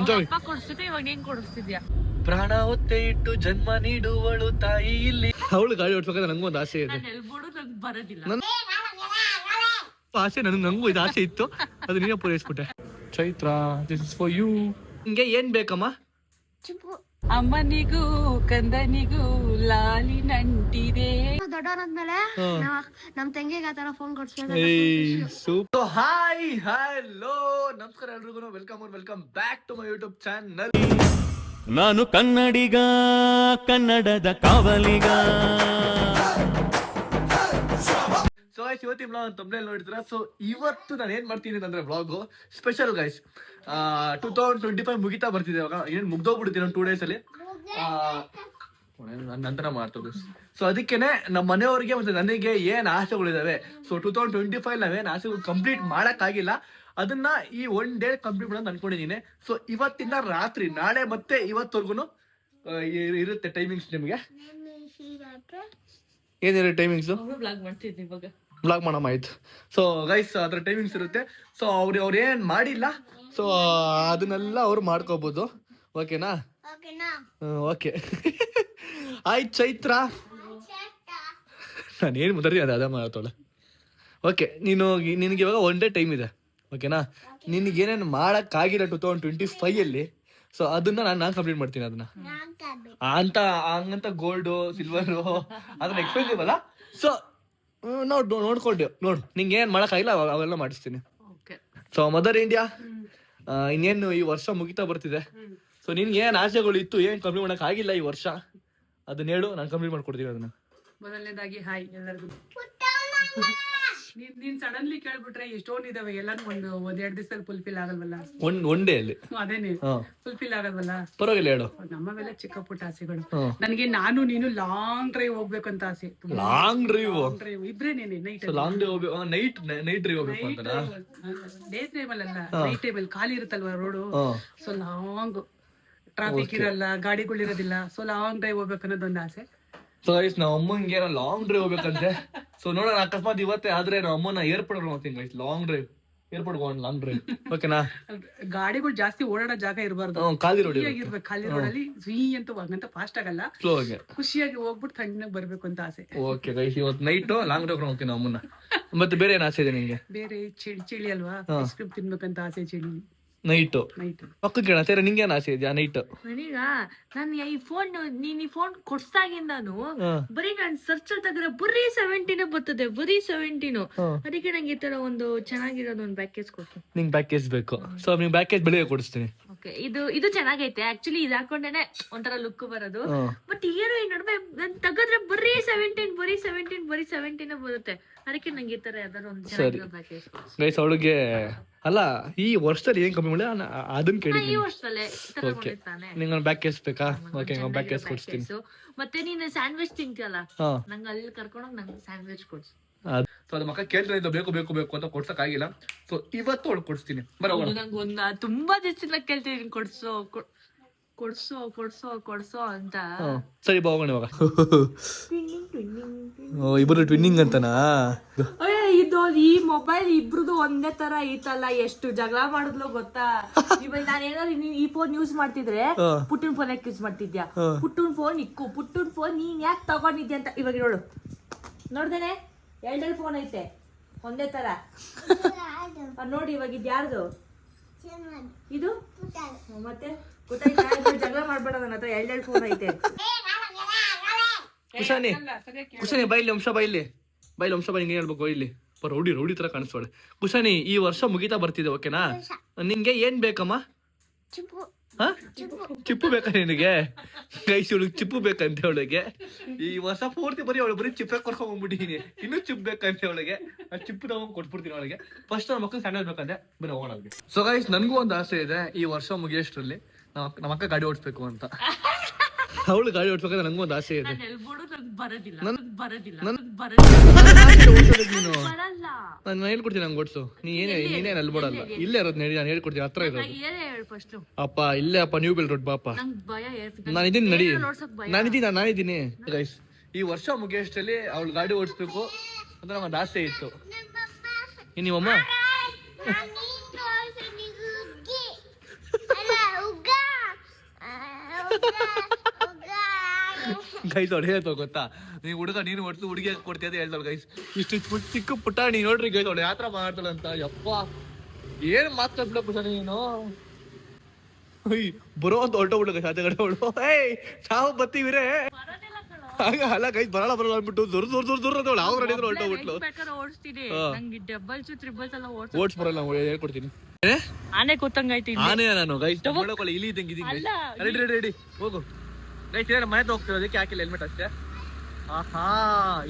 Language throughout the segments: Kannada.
ಎಂಜಾಯ್. ಇವಾಗ ನೀನ್ ಕೊಡಿಸ್ತಿದ್ಯಾ? ಪ್ರಾಣ ಒತ್ತೆ ಇಟ್ಟು ಜನ್ಮ ನೀಡುವಳು ತಾಯಿ ಇಲ್ಲಿ. ಅವಳು ಗಾಡಿ ಓಡಿಸ್ಬೇಕಾದ್ರೆ ನಂಗೂ ಒಂದು ಆಸೆ ಇದೆ. ನಂಗೆ ಬರೋದಿಲ್ಲ. ಆಸೆ ನಂಗೂ ಇದು ಆಸೆ ಇತ್ತು, ಅದು ನೀನೇ ಪೂರೈಸ್ಬಿಟ್ಟೆ. Chaitra, this is for you. ನಿಂಗೆ ಏನ್ ಬೇಕಮ್ಮ? ಅಮ್ಮನಿಗೂ ಕಂದನಿಗೂ ಲಾಲಿ ನಂಟಿದೆ. ದೊಡ್ಡವನಾದ್ಮೇಲೆ ನಮ್ ತಂಗಿಗೆ ಆತರ ಫೋನ್ ಕೊಡ್ಸ್ಬೇಕು. ಸೂಪರ್. ಹಾಯ್, ಹಲೋ, ನಮಸ್ಕಾರ ಎಲ್ರಿಗೂ. Welcome back to my YouTube channel. ನಾನು ಕನ್ನಡಿಗ, ಕನ್ನಡದ ಕಾವಲಿಗ. ಸೊ ಗೈಸ್, ಇವತ್ತಿನ ಬ್ಲಾಗ್ ತಮ್ಮನೇಲಿ ನೋಡಿದ್ರ. ಸೊ ಇವತ್ತು ನಾನು ಏನ್ ಮಾಡ್ತೀನಿ ಅಂದ್ರೆ ಬ್ಲಾಗು ಸ್ಪೆಷಲ್ ಗೈಸ್. 2025 ಮುಗಿತಾ ಬರ್ತಿದೆ. ಇವಾಗ ಏನ್ ಮುಗ್ದೋಗ್ಬಿಡ್ತೀನಿ ಒಂದು 2 days ಅಲ್ಲಿ. ನಂತರ ಮಾಡ್ತದೆ. ಸೊ ಅದಕ್ಕೇನೆ ನಮ್ಮ ಮನೆಯವ್ರಿಗೆ ಮತ್ತೆ ನನಗೆ ಏನ್ ಆಸೆಗಳಿದಾವೆ, ಸೊ 2025 ನಾವೇನ್ ಆಸೆಗಳು ಕಂಪ್ಲೀಟ್ ಮಾಡಕ್ಕಾಗಿಲ್ಲ, ಅದನ್ನ ಈ 1 day ಕಂಪ್ಲೀಟ್ ಮಾಡೋದು ಅನ್ಕೊಂಡಿದೀನಿ. ಸೊ ಇವತ್ತಿಂದ ರಾತ್ರಿ, ನಾಳೆ ಮತ್ತೆ ಇವತ್ತವರೆಗೂ ಇರುತ್ತೆ ಟೈಮಿಂಗ್ಸ್. ನಿಮ್ಗೆ ಏನಿರುತ್ತೆ ಟೈಮಿಂಗ್ಸ್? ಬ್ಲಾಗ್ ಮಾಡಮ್ಮ, ಆಯ್ತು. ಸೊ ಗೈಸ್, ಅದ್ರ ಟೈಮಿಂಗ್ಸ್ ಇರುತ್ತೆ. ಸೊ ಅವ್ರು ಏನ್ ಮಾಡಿಲ್ಲ, ಸೊ ಅದನ್ನೆಲ್ಲ ಅವ್ರು ಮಾಡ್ಕೋಬಹುದು. ಓಕೆನಾ? ಓಕೆ. ಆಯ್ತು ಚೈತ್ರ, ನಾನು ಏನು ಮುದರಿ ಅದ ಮಾಡ್ತಾಳೆ. ಓಕೆ, ನಿನಗೆ ಇವಾಗ 1 day ಟೈಮ್ ಇದೆ. ಓಕೆನಾ? ನಿನಗೇನೇನು ಮಾಡೋಕ್ಕಾಗಿಲ್ಲ 2025 ಅಲ್ಲಿ, ಸೊ ಅದನ್ನ ನಾನು ಕಂಪ್ಲೀಟ್ ಮಾಡ್ತೀನಿ. ಅದನ್ನ ಹಂಗಂತ ಗೋಲ್ಡು ಸಿಲ್ವರು ಅದನ್ನ ಎಕ್ಸ್ಪೆನ್ಸಿವ್ ಅಲ್ಲ. ಸೊ ನೋಡ್ಕೊಂಡು ನಿಂಗೆ ಏನ್ ಮಾಡಕ್ಕಾಗಿಲ್ಲ ಅವೆಲ್ಲ ಮಾಡಿಸ್ತೀನಿ. ಸೊ ಮದರ್ ಇಂಡಿಯಾ, ಇನ್ನೇನು ಈ ವರ್ಷ ಮುಗಿತಾ ಬರ್ತಿದೆ. ಸೊ ನಿನ್ಗೆ ಏನ್ ಆಸೆಗಳು ಇತ್ತು, ಏನ್ ಕಂಪ್ಲೀಟ್ ಮಾಡಕ್ ಆಗಿಲ್ಲ ಈ ವರ್ಷ, ಅದನ್ನ ಹೇಳು, ನಾನು ಕಂಪ್ಲೀಟ್ ಮಾಡ್ಕೊಡ್ತೀನಿ ಅದನ್ನ. ಮೊದಲನೇದಾಗಿ ಹಾಯ್ ಎಲ್ಲರಿಗೂ. ನೀನ್ ಸಡನ್ಲಿ ಕೇಳ್ಬಿಟ್ರೆ ಎಷ್ಟೊಂದು ಇದಾವೆ, ಎಲ್ಲಾನು ಒಂದ್ 2 ದಿವಸದಲ್ಲಿ ಫುಲ್ಫಿಲ್ ಆಗಲ್ವಲ್ಲ. ಒನ್ ಡೇ ಅಲ್ಲಿ ಅದೇನೆ ಫುಲ್ಫಿಲ್ ಆಗಲ್ವಲ್ಲ. ಪರವಾಗಿಲ್ಲ ಹೇಳು. ನಮ್ಮವೆಲ್ಲ ಚಿಕ್ಕ ಪುಟ್ಟ ಆಸೆಗಳು. ನನಗೆ ನಾನು ನೀನು ಲಾಂಗ್ ಡ್ರೈವ್ ಹೋಗ್ಬೇಕು ಅಂತ ಆಸೆ. ಲಾಂಗ್ ಡ್ರೈವ್ ಇಬ್ರೇನೇನೆ. ನೈಟ್ ಲಾಂಗ್ ಡ್ರೈವ್ ಹೋಗ್ಬೇಕು, ನೈಟ್ ಡ್ರೈವ್ ಹೋಗ್ಬೇಕು ಅಂತ. ಡೇ ಟೈಮ್ ಅಲ್ಲ, ನೈಟ್ ಟೈಮ್ ಅಲ್ಲಿ ಖಾಲಿ ಇರುತ್ತಲ್ವಾ ರೋಡು. ಸೊ ಲಾಂಗ್ ಟ್ರಾಫಿಕ್ ಇರಲ್ಲ, ಗಾಡಿಗಳಿರೋದಿಲ್ಲ. ಸೊ ಲಾಂಗ್ ಡ್ರೈವ್ ಹೋಗ್ಬೇಕು ಅನ್ನೋದೊಂದು ಆಸೆ. ಸೊ ಗೈಸ್, ನಮ್ಮ ಅಮ್ಮಂಗೆ ಲಾಂಗ್ ಡ್ರೈವ್ ಹೋಗ್ಬೇಕಂತೆ. ಸೊ ನೋಡೋಣ, ಅಕಸ್ಮಾತ್ ಇವತ್ತೇ ಆದ್ರೆ ನಮ್ಮ ಅಮ್ಮನ ಏರ್ಪೋರ್ಟ್ ಹೋಗ್ತೀನಿ guys. Long drive, airport long drive. ಓಕೆನಾ? ಗಾಡಿಗಳು ಜಾಸ್ತಿ ಓಡಾಡೋ ಜಾಗ ಇರಬಾರ್ದು, ಖಾಲಿ ರೋಡ್ ಇರ್ಬೇಕು. ಖಾಲಿ ರೋಡ್ ಅಲ್ಲಿ ಸ್ವೀ ಅಂತ ಹಂಗಂತ ಫಾಸ್ಟ್ ಆಗಲ್ಲ, ಸ್ಲೋ ಆಗಿ ಖುಷಿಯಾಗಿ ಹೋಗ್ಬಿಟ್ಟು ತಣ್ಣಗೆ ಬರ್ಬೇಕು ಅಂತ ಆಸೆ. ಓಕೆ ಗೈಸ್, ಇವತ್ತು ನೈಟ್ ಲಾಂಗ್ ಡ್ರೈವ್ ಹೋಗ್ತೀನಿ ಅಮ್ಮನ. ಮತ್ತೆ ಬೇರೆ ಏನ್ ಆಸೆ ಇದೆ ನಿಂಗೆ? ಬೇರೆ ಚಳಿ ಅಲ್ವಾ, ಐಸ್ ಕ್ರೀಮ್ ತಿನ್ಬೇಕಂತ ಆಸೆ. ಚಳಿ ನೈಟ್ ಪಕ್ಕ ಕೇಳ ಸೇರ, ನಿಂಗೆ ಏನ್ ಆಸೆ ಇದೆಯಾ ನೈಟ್? ನನೀಗ ನಾನು ಈ ಫೋನ್ ನೀನ್ ಈ ಫೋನ್ ಕೊಡ್ಸಾಗಿಂದಾನು ಬರೀ ನಾನು ಸರ್ಚ್ ತೆಗ್ರೆ ಬರೀ 17 ಬರ್ತದೆ, ಬರೀ 17. ಅದಕ್ಕೆ ನಂಗೆ ಈ ತರ ಒಂದು ಚೆನ್ನಾಗಿರೋದು ಒಂದು ಪ್ಯಾಕೇಜ್ ಕೊಡ್ತೀನಿ. ನಿಂಗೆ ಪ್ಯಾಕೇಜ್ ಬೇಕು? ಸೊ ನಿಂಗೆ ಪ್ಯಾಕೇಜ್ ಬೆಳಿಗ್ಗೆ ಕೊಡಿಸ್ತೀನಿ. ಓಕೆ, ಇದು ಚೆನ್ನಾಗೈತೆ. ಆಕ್ಚುಲಿ ಇದು ಹಾಕೊಂಡೇನೆ ಒಂಥರ ಲುಕ್ ಬರೋದು. ಬಟ್ ಏನೋ ಈ ನಡುವೆ ನನ್ ತೆಗದ್ರೆ ಬರೀ 17 ಬರುತ್ತೆ. ಅದಕ್ಕೆ ನಂಗೆ ಈ ತರ ಯಾವ್ದಾದ್ರು ಒಂದು ಚೆನ್ನಾಗಿರೋ ಪ್ಯಾಕೇಜ್. ಗೈಸ್, ಅವಳಿಗೆ ಅಲ್ಲ, ಈ ವರ್ಷದಲ್ಲಿ ಏನ್ ಕಮ್ಮಿ ಮಾಡಿ ಅದನ್ನ ಕೇಳಿ. ಈ ವರ್ಷದಲ್ಲೇ ನಿಂಗೆ ಬ್ಯಾಕ್ ಕೇಸ್ ಬೇಕಾ? ಓಕೆ, ಬ್ಯಾಕ್ ಕೇಸ್ ಕೊಡ್ತೀನಿ. ಮತ್ತೆ ನೀನು ಸ್ಯಾಂಡ್ವಿಚ್ ತಿಂತೀಯಲ್ಲ, ನಂಗೆ ಅಲ್ಲಿ ಕರ್ಕೊಂಡೋಗಿ ನಂಗೆ ಸ್ಯಾಂಡ್ವಿಚ್ ಕೊಡ್ಸು. ಸೊ ಅದ ಮಕ್ಕ ಕೇಳ್ತಾ ಬೇಕು ಅಂತ ಕೊಡ್ಸಕ್ ಆಗಿಲ್ಲ. ಸೊ ಇವತ್ತು ಅವಳು ಕೊಡಿಸ್ತೀನಿ. ನಂಗೆ ತುಂಬಾ ದಿವಸದಿಂದ ಕೇಳ್ತೀನಿ, ಕೊಡ್ಸೋ ಅಂತ. ಸರಿ, ಹೋಗೋಣ ಇವಾಗ. ಇಬ್ರು ಟ್ವಿನ್ನಿಂಗ್ ಅಂತನಾ? ಇದು ಈ ಮೊಬೈಲ್ ಇಬ್ರದು ಒಂದೇ ತರ ಐತಲ್ಲ, ಎಷ್ಟು ಜಗಳ ಮಾಡಿದ್ಲು ಗೊತ್ತಾ? ಇವಾಗ ನಾನು ಏನಾದ್ರು ಈ ಫೋನ್ ಯೂಸ್ ಮಾಡ್ತಿದ್ರೆ ಪುಟ್ಟನ್ ಫೋನ್ ಯಾಕೆ ಯೂಸ್ ಮಾಡ್ತಿದ್ಯಾ, ಪುಟ್ಟನ್ ಫೋನ್ ಇಕ್ಕು, ಪುಟ್ಟನ್ ಫೋನ್ ನೀನ್ ಯಾಕೆ ತಗೊಂಡಿದ್ಯಾ ಅಂತ. ಇವಾಗ ನೋಡು, ನೋಡ್ದೇನೆ 2 ಫೋನ್ ಐತೆ ಒಂದೇ ತರ. ನೋಡಿ ಇವಾಗ ಇದು ಯಾರ್ದು? ಇದು ಮತ್ತೆ ಗೊತ್ತಾಯ್ತಾ? ಜಗಳ ಮಾಡ್ಬೇಡ, ನನ್ನ ಹತ್ರ 2 ಫೋನ್ ಐತೆ. ಕುಶಾನಿ ಬೈಲಿ, ವಂಶ ಬೈಲಿ, ಹಿಂಗೆ ಹೇಳ್ಬೇಕು. ಇಲ್ಲಿ ರೌಡಿ ತರ ಕಾಣಿಸ್ತಾಳೆ. ಕುಶಾನಿ, ಈ ವರ್ಷ ಮುಗಿತಾ ಬರ್ತಿದೆ. ಓಕೆನಾ? ನಿಂಗೆ ಏನ್ ಬೇಕಮ್ಮ? ಚಿಪ್ಪು ಬೇಕಾ ನಿನಗೆ? ಗೈಸ್, ಇವಳಿಗೆ ಚಿಪ್ಪು ಬೇಕಂತೆ ಅವಳಿಗೆ. ಈ ವರ್ಷ ಪೂರ್ತಿ ಬರೀ ಚಿಪ್ಪೆ ಕೊಡ್ಕೊಂಡ್ ಬಂದ್ಬಿಟ್ಟಿದೀನಿ. ಇನ್ನೂ ಚಿಪ್ ಬೇಕಂತೆ ಅವಳಿಗೆ. ಆ ಚಿಪ್ಪು ತಗೊಂಡ್ ಕೊಟ್ಬಿಡ್ತೀನಿ ಅವಳಿಗೆ. ಫಸ್ಟ್ ನನ್ನ ಮಕ್ಕಳು ಸ್ಯಾಂಡಲ್ ಬೇಕಂತೆ. ಬನ್ನಿ ಹೋಗೋಣ. ಸೊ ಗೈಸ್, ನನ್ಗೂ ಒಂದು ಆಸೆ ಇದೆ, ಈ ವರ್ಷ ಮುಗಿಯೋಷ್ಟ್ರಲ್ಲಿ ನಮ್ಮ ಅಕ್ಕ ಗಾಡಿ ಓಡಿಸ್ಬೇಕು ಅಂತ. ಅವಳು ಗಾಡಿ ಓಡಿಸ್ಬೇಕಂದ್ರೆ ನಂಗೂ ಒಂದು ಆಸೆ ಇದೆ. ನೀನು ನಾನು ಹೇಳ್ಕೊಡ್ತೀನಿ, ನಂಗೆ ಓಡಿಸು. ನೀನೇ ಅಲ್ಬೋಡಲ್ಲ, ಇಲ್ಲೇ ಇರೋದು ನಡಿ, ನಾನು ಹೇಳ್ಕೊಡ್ತೀನಿ. ಹತ್ರ ಇರೋದು ಅಪ್ಪ, ಇಲ್ಲೇ ಅಪ್ಪ, ನ್ಯೂ ಬೆಲ್ ರೋಡ್ ಬಾಪ. ನಾನಿದ್ದೀನಿ, ನಡಿ. ನಾನಿದ್ದೀನಿ ಗೈಸ್. ಈ ವರ್ಷ ಮುಗಿಯೋಷ್ಟರಲ್ಲಿ ಅವಳು ಗಾಡಿ ಓಡಿಸ್ಬೇಕು ಅಂತ ನಮ್ಮದು ಆಸೆ ಇತ್ತು. ನೀವಮ್ಮ ಗೈಸ್ ಅವ್ಳು ಹೇಳ್ತಾವ ಗೊತ್ತಾ, ನೀವು ಹುಡುಗ ನೀನು ಒಟ್ಟು ಹುಡುಗಿ ಕೊಡ್ತೀಯ ಅಂತ ಹೇಳ್ತಾಳೆ ಗೈಸ್. ಇಷ್ಟು ಚಿಕ್ಕ ಪುಟ್ಟ ನೀನು ನೋಡ್ರಿ ಗೈಸ್ ಅವಳು ಯಾತ್ರ ಮಾಡ್ತಾಳೆ ಅಂತ. ಯಪ್ಪ ಏನ್ ಮಾತಾಡ್ಬಿಡ ಪುಟ್ಟ ನೀನು. ಬರೋ ಅಂತ ಹೊರಟೋಗ್ಬಿಡು ಗೈಸ್ ಅದೇ ಕಡೆ ಅವಳು. ಏಯ್ ನಾವು ಬರ್ತೀವಿರೇ ಅಲ್ಲ ಗೈಸ್ ಬರಲ್ಲ ಅಂದ್ಬಿಟ್ಟು ದೊಡ್ಡ ಅವ್ಳು ಅವ್ರು ನಡೆದ್ರು ಹೊರಟೋಗ್ಬಿಟ್ಲು. ಓಡಿಸ್ತೀನಿ ನಂಗೆ ಡಬಲ್ಸ್ ಟ್ರಿಬಲ್ಸ್ ಎಲ್ಲ ಓಡ್ಸ್ ಬರಲ್ಲ ಹೇಳ್ಕೊಡ್ತೀನಿ. ಆನೆ ಕೂತಂಗಾಯ್ತು. ಆನೆ ನಾನು ಗೈಸ್ ನೋಡೋಕಲ್ಲ ಇಲ್ಲಿ ಇದ್ದಂಗೆ ಇದೀನಿ. ರೆಡಿ ಹೋಗು ಗೈಸ್. ಏನಾರ ಮನೆ ಹೋಗ್ತಿರೋದಕ್ಕೆ ಹಾಕಿಲ್ಲ ಹೆಲ್ಮೆಟ್ ಅಷ್ಟೇ. ಆಹಾ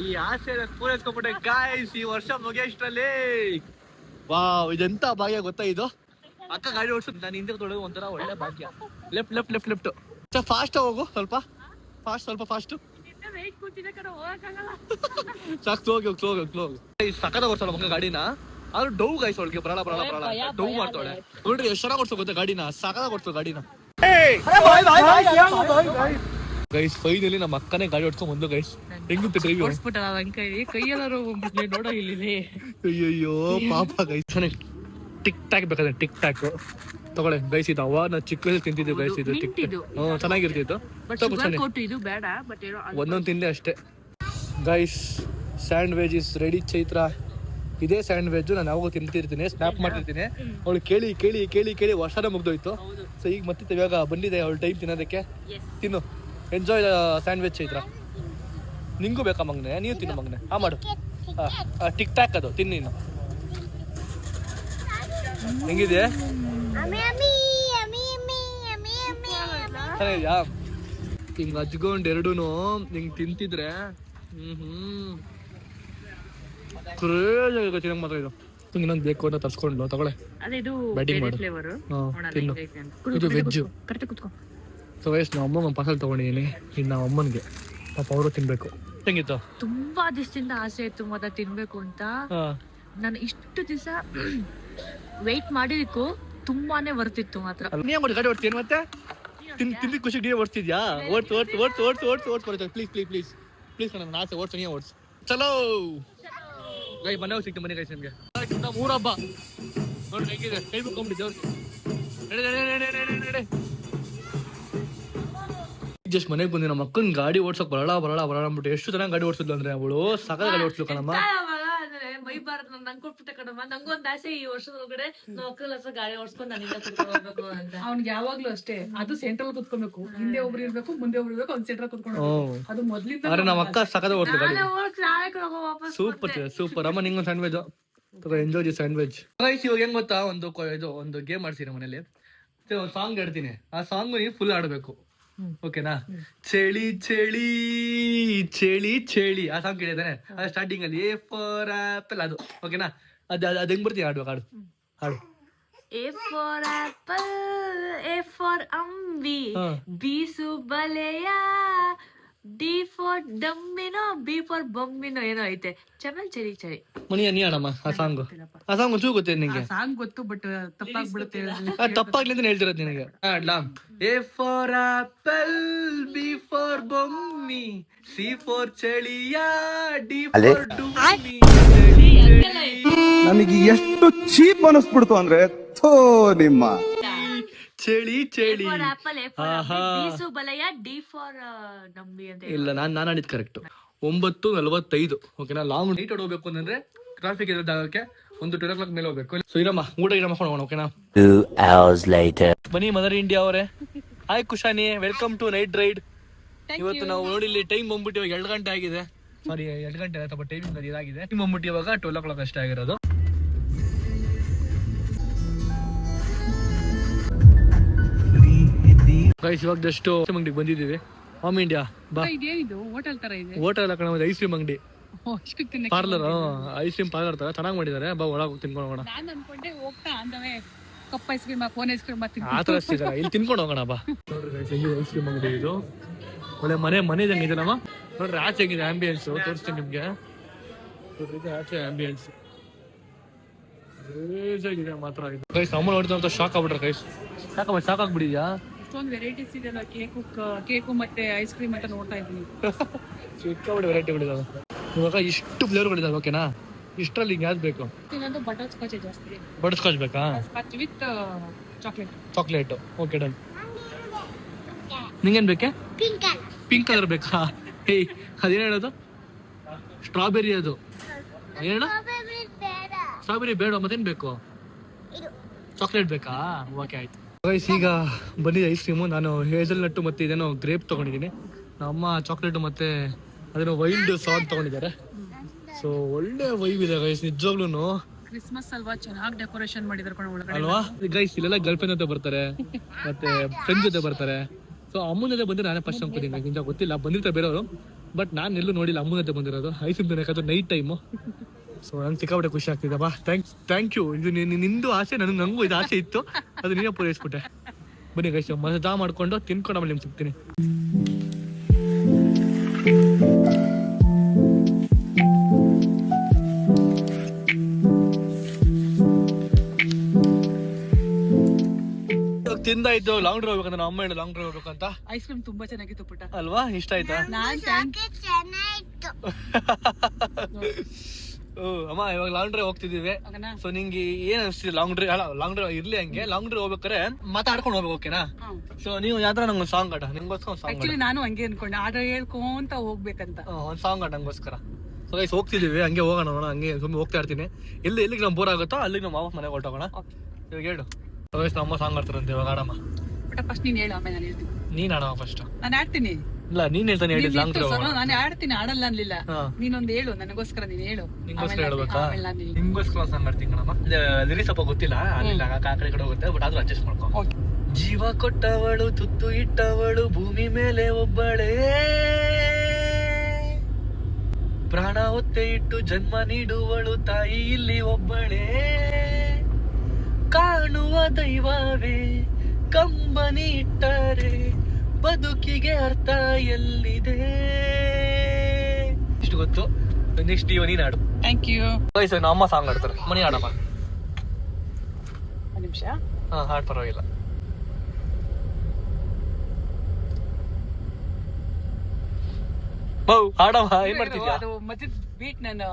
ಈ ಆಸೆ ಪೂರೈಸ್ಕೊಂಡ್ಬಿಟ್ಟೆ ಗೈಸ್ ಈ ವರ್ಷ ಮುಗಿಯಷ್ಟರಲ್ಲಿ. ವಾವ್ ಇದೆಂತ ಭಾಗ್ಯ ಗೊತ್ತಾ ಇದು. ಅಕ್ಕ ಗಾಡಿ ಓಡಿಸೋದು ನಾನು ಹಿಂದೆ ತೊಡಗು ಒಂಥರ ಒಳ್ಳೆ ಭಾಗ್ಯ. ಲೆಫ್ಟ್ ಫಾಸ್ಟ್ ಹೋಗು, ಸ್ವಲ್ಪ ಫಾಸ್ಟ್ ಸಾಕು. ಹೋಗಿ ಸಕ್ಕದ ಓಡಿಸೋಣ ಮಗ ಗಾಡಿನ. ಆದ್ರೂ ಡೌ ಗೈಸ್ ಅವಳಿಗೆ ಬರಲ್ಲ ಡೌ ಮಾಡ್ತಾಳೆ ನೋಡ್ರಿ. ಎಷ್ಟು ಚೆನ್ನಾಗಿ ಓಡಿಸೋ ಗೊತ್ತಾ ಗಾಡಿನ, ಸಕ್ಕದಾಗ ಓಡಿಸೋ ಗಾಡಿನ ಗೈಸ್. ಫೈನಲಿ ನಮ್ಮ ಅಕ್ಕನೇ ಗಾಡಿ ಓಡಿಸ್ಕೊಂಡ್ ಬಂದು ಗೈಸ್. ಹೆಂಗಿತ್ತು ಡ್ರೈವ್ ಕೈಯೆಲ್ಲರೂ ನೋಡೋ ಇಲ್ಲಿ. ಅಯ್ಯಯ್ಯೋ ಪಾಪ ಗೈಸ್. ಚೆನ್ನಾಗಿ ಟಿಕ್ ಟಾಕ್ ಬೇಕಾದ್ರೆ ಟಿಕ್ ಟಾಕ್ ತಗೊಳ್ಳಿ ಗೈಸ್. ಇದು ಅವಾಗ ಚಿಕ್ಕದಲ್ಲಿ ತಿಂತಿದ್ವಿ ಗೈಸ್. ಇದು ಟಿಕ್ ಚೆನ್ನಾಗಿರ್ತಿತ್ತು. ಇದು ಬೇಡ ಬಟ್ ಒಂದೊಂದು ತಿಂದೆ ಅಷ್ಟೇ guys. Sandwich is ready Chaitra. ಇದೇ ಸ್ಯಾಂಡ್ವಿಚ್ ನಾನು ಯಾವಾಗ ತಿಂತಿರ್ತೀನಿ, ಸ್ನ್ಯಾಪ್ ಮಾಡ್ತಿರ್ತೀನಿ. ಅವಳು ಕೇಳಿ ವರ್ಷನ ಮುಗ್ದೋಯ್ತು. ಸೊ ಈಗ ಮತ್ತೆ ಇವಾಗ ಬಂದಿದೆ ಅವಳು ಟೈಮ್ ತಿನ್ನೋದಕ್ಕೆ. ತಿನ್ನು, ಎಂಜಾಯ್ ಸ್ಯಾಂಡ್ವಿಚ್ ಚೈತ್ರ. ನಿಂಗೂ ಬೇಕಾ ಮಗನೆ? ನೀವು ತಿನ್ನು ಮಗನೆ. ಮಾಡು ಟಿಕ್ ಟಾಕ್ ಅದು ತಿನ್ನು ನೀನು. ಹೆಂಗಿದೆ? ಚೆನ್ನಾಗಿದ್ಯಾ? ಹಿಂಗ್ ಹಚ್ಕೊಂಡ್ ಎರಡೂನು ಹಿಂಗ್ ತಿಂತಿದ್ರೆ ಕ್ರೇಜ್ ಆಗುತ್ತೆ ಮಾತ್ರ. ಇದು ಇನ್ನೊಂದು ಬೇಕು ಅಂತ ತರ್ಸ್ಕೊಂಡು ತಗೊಳ್ಳೆ ಬ್ಯಾಟಿಂಗ್ ಮಾಡು. ತಿನ್ನು. ಇದು ವೆಜ್ಜು. ಸೊ ವಯಸ್ಸು ನಮ್ಮ ಅಮ್ಮ ಪಾರ್ಸಲ್ ತಗೊಂಡಿದ್ದೀನಿ. ಇನ್ನು ನಮ್ಮ ಅಮ್ಮನಿಗೆ ಪಾಪ ಅವರು ತಿನ್ಬೇಕು. ಹೆಂಗಿತ್ತು? ತುಂಬಾ ದಿವಸದಿಂದ ಆಸೆ ಇತ್ತು ಮತ್ತೆ ತಿನ್ಬೇಕು ಅಂತ. ನಾನು ಇಷ್ಟು ದಿವಸ ವೆಯ್ಟ್ ಮಾಡಿದಕ್ಕೂ ತುಂಬಾನೇ ಬರ್ತಿತ್ತು ಮಾತ್ರ. ನೀ ಮಾಡಿ ಗಾಡಿ ಓಡ್ತೀನಿ ಮತ್ತೆ ತಿಂದಿ ಖುಷಿ ಡಿ ಓಡಿಸ್ತಿದ್ಯಾ? ಓಡ್ಸ್ ಬರುತ್ತೆ. ಪ್ಲೀಸ್ ನನ್ನ ಆಸೆ ಓಡ್ಸು, ನೀ ಓಡ್ಸು. ಚಲೋ ಗೈ ಮನೆ ಹೋಗಿ ಸಿಗ್ತೀನಿ. ಮನೆ ಗೈಸ್ ನಿಮಗೆ 3 ಹಬ್ಬ ನೋಡಿ ಹೆಂಗಿದೆ. ಕೈ ಮುಕ್ಕೊಂಬಿಟ್ಟಿದ್ದೆ ಜಸ್ಟ್ ಮನೆಗೆ ಬಂದಿ. ನಮ್ಮ ಅಕ್ಕನ ಗಾಡಿ ಓಡ್ಸಕ್ ಬರಲ್ಲ ಅಂದ್ಬಿಟ್ಟು ಎಷ್ಟು ಚೆನ್ನಾಗಿ ಗಾಡಿ ಓಡಿಸಿದ್ಲು ಅಂದ್ರೆ ಅವಳು. ಸಕಲ ಗಾಡಿ ಓಡಿಸ್ಲು ಕಣಮ್ಮ. ಮೈ ಬಾರದ್ ನಂಗೆ ಕೊಟ್ಬಿಟ್ಟೆ ಕಣಮ್ಮ. ನಂಗೊಂದು ಆಸೆ ಈ ವರ್ಷದೊಳಗಡೆ ನಾವು ಅಕ್ಕನ ಗಾಡಿ ಓಡಿಸ್ಕೊಂಡು ನಾನಿಂದ ಕುತ್ಕೊಳ್ಬೇಕು ಅಂತ. ಅವ್ನಿಗೆ ಯಾವಾಗ್ಲೂ ಅಷ್ಟೇ, ಅದು ಸೆಂಟ್ರಲ್ ಕುತ್ಕೊಬೇಕು. ಹಿಂದೆ ಒಬ್ರು ಇರ್ಬೇಕು, ಮುಂದೆ ಒಬ್ರು ಇರ್ಬೇಕು. ಅವ್ನು ಸೆಂಟ್ರಲ್ ಕುತ್ಕೊಂಡು ಅದು ಮೊದ್ಲಿಂದ. ಅರೆ ನಮ್ಮ ಅಕ್ಕ ಸಕದ ಓಡಿಸ್ಲು ಗಾಡಿ. ವಾಪಸ್ ಸೂಪರ್ ಅಮ್ಮ. ನಿಂಗೊಂದು ಸ್ಯಾಂಡ್ವಿಚ್ ಎಂಜಾಯ್ ಸ್ಯಾಂಡ್ವಿಚ್. ಇವಾಗ ಹೆಂಗ್ ಗೊತ್ತಾ, ಒಂದು ಗೇಮ್ ಮಾಡ್ತೀನಿ ಮನೇಲಿ. ಒಂದು ಸಾಂಗ್ ಹೇಳ್ತೀನಿ. ಆ ಸಾಂಗ್ ನೀವು ಫುಲ್ ಆಡ್ಬೇಕು. ಓಕೆನಾ? ಚಳಿ ಚಳಿ ಚಳಿ ಚಳಿ ಆ ಸಾಂಗ್ ಕೇಳಿದಾನೆ. ಅದು ಸ್ಟಾರ್ಟಿಂಗ್ ಅಲ್ಲಿ ಎ ಫಾರ್ ಆಪಲ್ ಅದು. ಓಕೆನಾ? ಅದು ಹೆಂಗ್ ಬರ್ತೀವಿ ಆಡುವಾಗ ಹಾಡು. A for apple, A for Ambi, ಬೀಸು ಬಲೆಯ, D for ಡಮ್ಮಿನೋ, B for ಬೊಮ್ಮಿನೋ ಏನೋ ಐತೆ. ಚಮಲ್ ಚಳಿ ಚಳಿ ಮನಿಯ ನೀ ಆಡಮ್ಮ ಆ ಸಾಂಗ್ ಒಂಚೂರು ಗೊತ್ತೇನು ನಿಂಗೆ? ಸಾಂಗ್ ಗೊತ್ತು ಬಟ್ ತಪ್ಪಾಗ್ಬಿಡುತ್ತೆ. ತಪ್ಪಾಗ್ಲಿ ಅಂತ ಹೇಳ್ತಿರೋದು ನಿನಗೆ. ಆಡ್ಲಾ? A for apple, B for ಬೊಮ್ಮಿ, ಸಿ ಫಾರ್ ಚಳಿಯ, ಡಿ ಫಾರ್ ಡುಮ್ಮಿ. ನನಗೆ ಎಷ್ಟು ಚೀಪ್ ಅನಿಸ್ಬಿಡ್ತು ಅಂದ್ರೆ ಥೋ ನಿಮ್ಮ ಚಳಿ ಚಳಿ. ಬೀಸು ಬಲೆಯ, D for ಡಮ್ಮಿ ಅಂತ. ಇಲ್ಲ ನಾನು ಆಡಿದ್ ಕರೆಕ್ಟ್. 9:45. ಓಕೆನಾ? ಲಾಂಗ್ ನೈಟ್ ಹೋಗ್ಬೇಕು ಅಂತಂದ್ರೆ ಟ್ರಾಫಿಕ್ ಇರೋ ಜಾಗಕ್ಕೆ ಒಂದು 12 o'clock ಮೇಲೆ ಹೋಗ್ಬೇಕು. ಸೊ ಇರಮ್ಮ ಊಟ ಮಾಡ್ಕೊಂಡು ಓಕೆನಾ? 2 hours later. ಬನ್ನಿ ಮದರ್ ಇಂಡಿಯಾ ಅವರೇ. Hi Kushani, welcome to night ride. ಇವತ್ತು ನಾವು ನೋಡಿ ಇಲ್ಲಿ ಟೈಮ್ ಬಂದ್ಬಿಟ್ಟು ಇವಾಗ 2 ಗಂಟೆ ಆಗಿದೆ. ಸಾರಿ 2 ಗಂಟೆ ಅಥವಾ ಟೈಮಿಂಗ್ ಅದು ಇದಾಗಿದೆ. ಟೈಮ್ ಬಂದ್ಬಿಟ್ಟು ಇವಾಗ 12 o'clock ಅಷ್ಟೇ ಆಗಿರೋದು. ಗೈಸ್ ಇವಾಗ ಜಸ್ಟ್ ಅಂಗಡಿಗೆ ಬಂದಿದ್ದೀವಿ. ಹೋಮ್ ಇಂಡಿಯಾ ಬಾ. ಇದೇನಿದು ಹೋಟೆಲ್ ತರ ಇದೆ? ಹೋಟೆಲ್ ಅಲ್ಲ ಕಣ, ಐಸ್ ಕ್ರೀಮ್ ಅಂಗಡಿ, ಪಾರ್ಲರ್. ಐಸ್ ಕ್ರೀಮ್ ಪಾರ್ಲರ್ ತರ ಚೆನ್ನಾಗಿ ಮಾಡಿದ್ದಾರೆ. ಬಾ ಒಳಗೆ ತಿನ್ಕೊಂಡು ಹೋಗೋಣ. ನಾನು ಅನ್ಕೊಂಡೆ ಹೋಗ್ತಾ ಅಂದವೆ cup ice cream, cone ice cream ಆ ತರ ಸಿಗಲ್ಲ, ಇಲ್ಲಿ ತಿನ್ಕೊಂಡು ಹೋಗೋಣ ಬಾ. ನೋಡ್ರಿ ಐಸ್ ಕ್ರೀಮ್ ಅಂಗಡಿ ಇದು. ಒಳ್ಳೆ ಮನೆ ಇದಂಗೆ ಇದೆ ನಮ್ಮ. ನೋಡ್ರಿ ಆಚೆ ಹೆಂಗಿದೆ ಆಂಬಿಯನ್ಸ್ ತೋರಿಸ್ತೀನಿ ನಿಮ್ಗೆ. ಆಚೆ ಆಂಬಿಯನ್ಸ್ ಇದೆ ಮಾತ್ರ. ಗೈಸ್ ಅಮ್ಮ ನೋಡ್ತಾ ಶಾಕ್ ಆಗ್ಬಿಟ್ರೆ ಗೈಸ್. ಶಾಕ್ ಆಗ್ಬಿಟ್ಟಿದ್ಯಾ? ಇಷ್ಟೊಂದು ವೆರೈಟೀಸ್ ಇದೆಲ್ಲ. ಕೇಕು ಮತ್ತೆ ಐಸ್ ಕ್ರೀಮ್ ಅಂತ ನೋಡ್ತಾ ಇದ್ದೀನಿ. ಸಿಕ್ಕಾಬಿಟ್ಟು ವೆರೈಟಿಗಳಿದಾವೆ ಇವಾಗ. ಇಷ್ಟು ಫ್ಲೇವರ್ಗಳಿದಾವೆ. ಓಕೆನಾ? ಇಷ್ಟರಲ್ಲಿ ಹಿಂಗೆ ಯಾವ್ದು ಬೇಕು? ಇನ್ನೊಂದು ಬಟರ್ ಸ್ಕಾಚ್ ಜಾಸ್ತಿ. ಬಟರ್ ಸ್ಕಾಚ್ ಬೇಕಾ? Scotch with chocolate. Chocolate. Okay done. ನಿಂಗೇನು ಬೇಕೆ? ಪಿಂಕ್ ಕಲರ್ ಬೇಕಾ? ಏಯ್ ಅದೇನು ಹೇಳೋದು? ಸ್ಟ್ರಾಬೆರಿ ಅದು ಹೇಳ. ಸ್ಟ್ರಾಬೆರಿ ಬೇಡ, ಮತ್ತೇನು ಬೇಕು? ಚಾಕ್ಲೇಟ್ ಬೇಕಾ? ಓಕೆ ಆಯ್ತು ಗೈಸ್, ಈಗ ಬಂದಿದೆ ಐಸ್ ಕ್ರೀಮು. ನಾನು ಹೇಸಲ್ ನಟ್ಟು ಮತ್ತು ಇದೇನೋ ಗ್ರೇಪ್ ತೊಗೊಂಡಿದ್ದೀನಿ. ನಮ್ಮ ಚಾಕ್ಲೇಟು ಮತ್ತು ಅದೇನೋ ವೈಲ್ಡ್ ಸಾಲ್ಟ್ ತೊಗೊಂಡಿದ್ದಾರೆ. ಸೊ ಒಳ್ಳೆ ವೈಬ್ ಇದೆ ಗೈಸ್ ನಿಜವಾಗ್ಲೂ. ಕ್ರಿಸ್ಮಸ್ ಅಲ್ವಾ, ಚೆನ್ನಾಗಿ ಡೆಕೋರೇಷನ್ ಮಾಡಿದಾರೆ ಕಣ ಒಳಗಡೆ ಅಲ್ವಾ ಗೈಸ್? ಇಲ್ಲೆಲ್ಲ ಗರ್ಲ್ ಫ್ರೆಂಡ್ ಜೊತೆ ಬರ್ತಾರೆ, ಮತ್ತೆ ಫ್ರೆಂಡ್ ಜೊತೆ ಬರ್ತಾರೆ. ಸೊ ಅಮ್ಮನ ಜೊತೆ ಬಂದ್ರೆ ನಾನೇ ಫಸ್ಟ್ ಅನ್ಕೋತೀನಿ, ನಿಜ ಗೊತ್ತಿಲ್ಲ, ಬಂದಿರ್ತಾರೆ ಬೇರೆಯವರು. ಬಟ್ ನಾನು ಎಲ್ಲೂ ನೋಡಿಲ್ಲ ಅಮ್ಮನ ಜೊತೆ ಬಂದಿರೋದು. ಐಸ್ ಕ್ರೀಮ್ ಯಾಕಂದ್ರೆ ನೈಟ್ ಟೈಮು. ಸೊ ನಂಗೆ ಸಿಕ್ಕಾಬಿಟ್ಟೆ ಖುಷಿ ಆಗ್ತಿದೆ. ಬಾ ಥ್ಯಾಂಕ್ ಯು. ಇದು ನಿಂದು ಆಸೆ, ನನಗೂ ಇದು ಆಸೆ ಇತ್ತು, ಅದು ನೀನೇ ಪೂರೈಸ್ಬಿಟ್ಟೆ. ಬನ್ನಿ ಗೈಸ್, ಮಜಾ ಮಾಡ್ಕೊಂಡು ತಿನ್ಕೊಂಡು ಆಮೇಲೆ ನಿಮ್ಗೆ ಸಿಗ್ತೀನಿ. ತಿಂದಾಯ್ತು. ಲಾಂಗ್ ಡ್ರೈವ್ ಹೋಗ್ಬೇಕಂತ ನಮ್ಮ ಅಮ್ಮ ಲಾಂಗ್ ಡ್ರೈವ್ ಹೋಗ್ಬೇಕಂತ. ಐಸ್ ಕ್ರೀಮ್ ತುಂಬಾ ಚೆನ್ನಾಗಿತ್ತು ಪುಟ್ಟ ಅಲ್ವಾ? ಇಷ್ಟ ಆಯ್ತಾ? ಅಮ್ಮ ಇವಾಗ ಲಾಂಗ್ ಡ್ರೈವ್ ಹೋಗ್ತಿದೀವಿ. ಸೊ ನಿಂಗೆ ಏನ್ ಅನ್ಸ್ತಿದೆ ಲಾಂಗ್ ಡ್ರೈವ್ ಇರ್ಲಿ ಹಂಗೆ. ಲಾಂಗ್ ಡ್ರೈವ್ ಹೋಗ್ಬೇಕಾರೆ ಮಾತಾಡ್ಕೊಂಡು ಹೋಗ್ಬೇಕು, ಓಕೆನಾ? ಸೊ ನೀವು ಯಾವ್ದಾರ ನಂಗೊಂದು ಸಾಂಗ್ ಆಟ, ನಿಂಗೋಸ್ಕರ ಒಂದು ಸಾಂಗ್. ಆಕ್ಚುಲಿ ನಾನು ಹಂಗೆ ಅನ್ಕೊಂಡೆ, ಆರ್ಡರ್ ಹೇಳ್ಕೊಂತ ಹೋಗ್ಬೇಕಂತ. ಒಂದು ಸಾಂಗ್ ಆಟ ನಂಗೋಸ್ಕರ. ಸೊ ಗೈಸ್ ಹೋಗ್ತಿದೀವಿ, ಹಂಗೆ ಹೋಗೋಣ. ಹಂಗೆ ಸುಮ್ಮನೆ ಹೋಗ್ತಾ ಇರ್ತೀನಿ. ಎಲ್ಲಿಗೆ ನಮ್ಗೆ ಬೋರ್ ಆಗುತ್ತೋ ಅಲ್ಲಿಗೆ ನಾವು ವಾಪಸ್ ಮನೆಗೆ ಹೊರಟೋಗೋಣ. ಇವಾಗ ಹೇಳು. ಸೊ ಗೈಸ್ ನಮ್ಮ ಸಾಂಗ್ ಆಡ್ತಾರಂತೆ ಇವಾಗ. ಆಡಮ್ಮ ಬಟ್ ಫಸ್ಟ್ ನೀನ್ ಹೇಳು, ಆಮೇಲೆ ನಾನು ಹೇಳ್ತೀನಿ. ನೀನ್ ಆಡಮ್ಮ ಫಸ್ಟ್. ನಾನು ಆಡ್ತೀನಿ. ಇಲ್ಲ ನೀನ್ ಹೇಳ್ತಾನೆ ಹೇಳಿ. ಲಾಂಗ್ ಡ್ರೈವ್ ನಾನು ಆಡ್ತೀನಿ, ಆಡಲ್ಲ ಅನ್ಲಿಲ್ಲ. ನೀನೊಂದು ಹೇಳು ನನಗೋಸ್ಕರ, ನೀನ್ ಹೇಳು. ನಿಂಗೋಸ್ಕರ ಹೇಳ್ಬೇಕಾ? ನಿಂಗೋಸ್ಕರ ಸಾಂಗ್ ಆಡ್ತೀನಿ ಕಣಮ್ಮ. ಲಿರಿಕ್ಸ್ ಸ್ವಲ್ಪ ಗೊತ್ತಿಲ್ಲ, ಅಲ್ಲಿ ಆ ಕಡೆ ಹೋಗುತ್ತೆ, ಬಟ್ ಆದ್ರೂ ಅಡ್ಜಸ್ಟ್ ಮಾಡ್ಕೊ. ಜೀವ ಕೊಟ್ಟವಳು, ತುತ್ತು ಇಟ್ಟವಳು, ಭೂಮಿ ಮೇಲೆ ಒಬ್ಬಳೇ, ಪ್ರಾಣ ಒತ್ತೆ ಇಟ್ಟು ಜನ್ಮ ನೀಡುವಳು ತಾಯಿ ಇಲ್ಲಿ ಒಬ್ಬಳೇ, ಕಾಣುವ ದೈವವೇ ಕಂಬನಿ ಇಟ್ಟರೆ ಬದುಕಿಗೆ ಅರ್ಥ ಎಲ್ಲಿದೆ. ಇಷ್ಟು ಗೊತ್ತು. ನೆಕ್ಸ್ಟ್ ನೀನು ಹಾಡು. Thank you. ನಮ್ಮ ಅಮ್ಮ ಸಾಂಗ್ ಆಡ್ತಾರೆ, ಮನಿ ಹಾಡಮ್ಮ. ಒಂದು ನಿಮಿಷ. ಹಾಡು ಪರವಾಗಿಲ್ಲ. ಹಾಡಮ್ಮ, ಏನ್ ಮಾಡ್ತಿದ್ಯಾ? ಅದು ಮಧ್ಯದ ಬೀಟ್ ನಾನು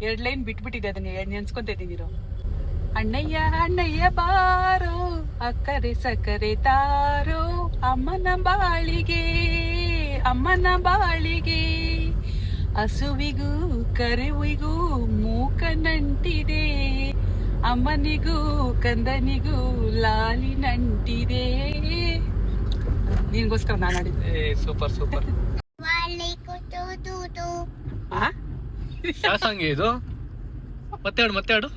2 ಲೈನ್ ಬಿಟ್ಬಿಟ್ಟಿದ್ದೆ, ಅದನ್ನ ನೆನ್ಸ್ಕೊಂತ ಇದ್ದೀನಿರೋ. ಅಣ್ಣಯ್ಯ ಅಣ್ಣಯ್ಯ ಬಾರೋ, ಅಕ್ಕರೆ ಸಕ್ಕರೆ ತಾರೋ, ಅಮ್ಮನ ಬಾಳಿಗೆ ಹಸುವಿಗೂ ಕರುವಿಗೂ ಮೂಕ ನಂಟಿದೆ, ಅಮ್ಮನಿಗೂ ಕಂದನಿಗೂ ಲಾಲಿ ನಂಟಿದೆ. ನಿನ್ಗೋಸ್ಕರ ನಾನು ಆಡಿದ್ದೆ. Super super. ಯಾವ ಸಾಂಗ್ ಇದು? ಮತ್ತೆ ಹಾಡು.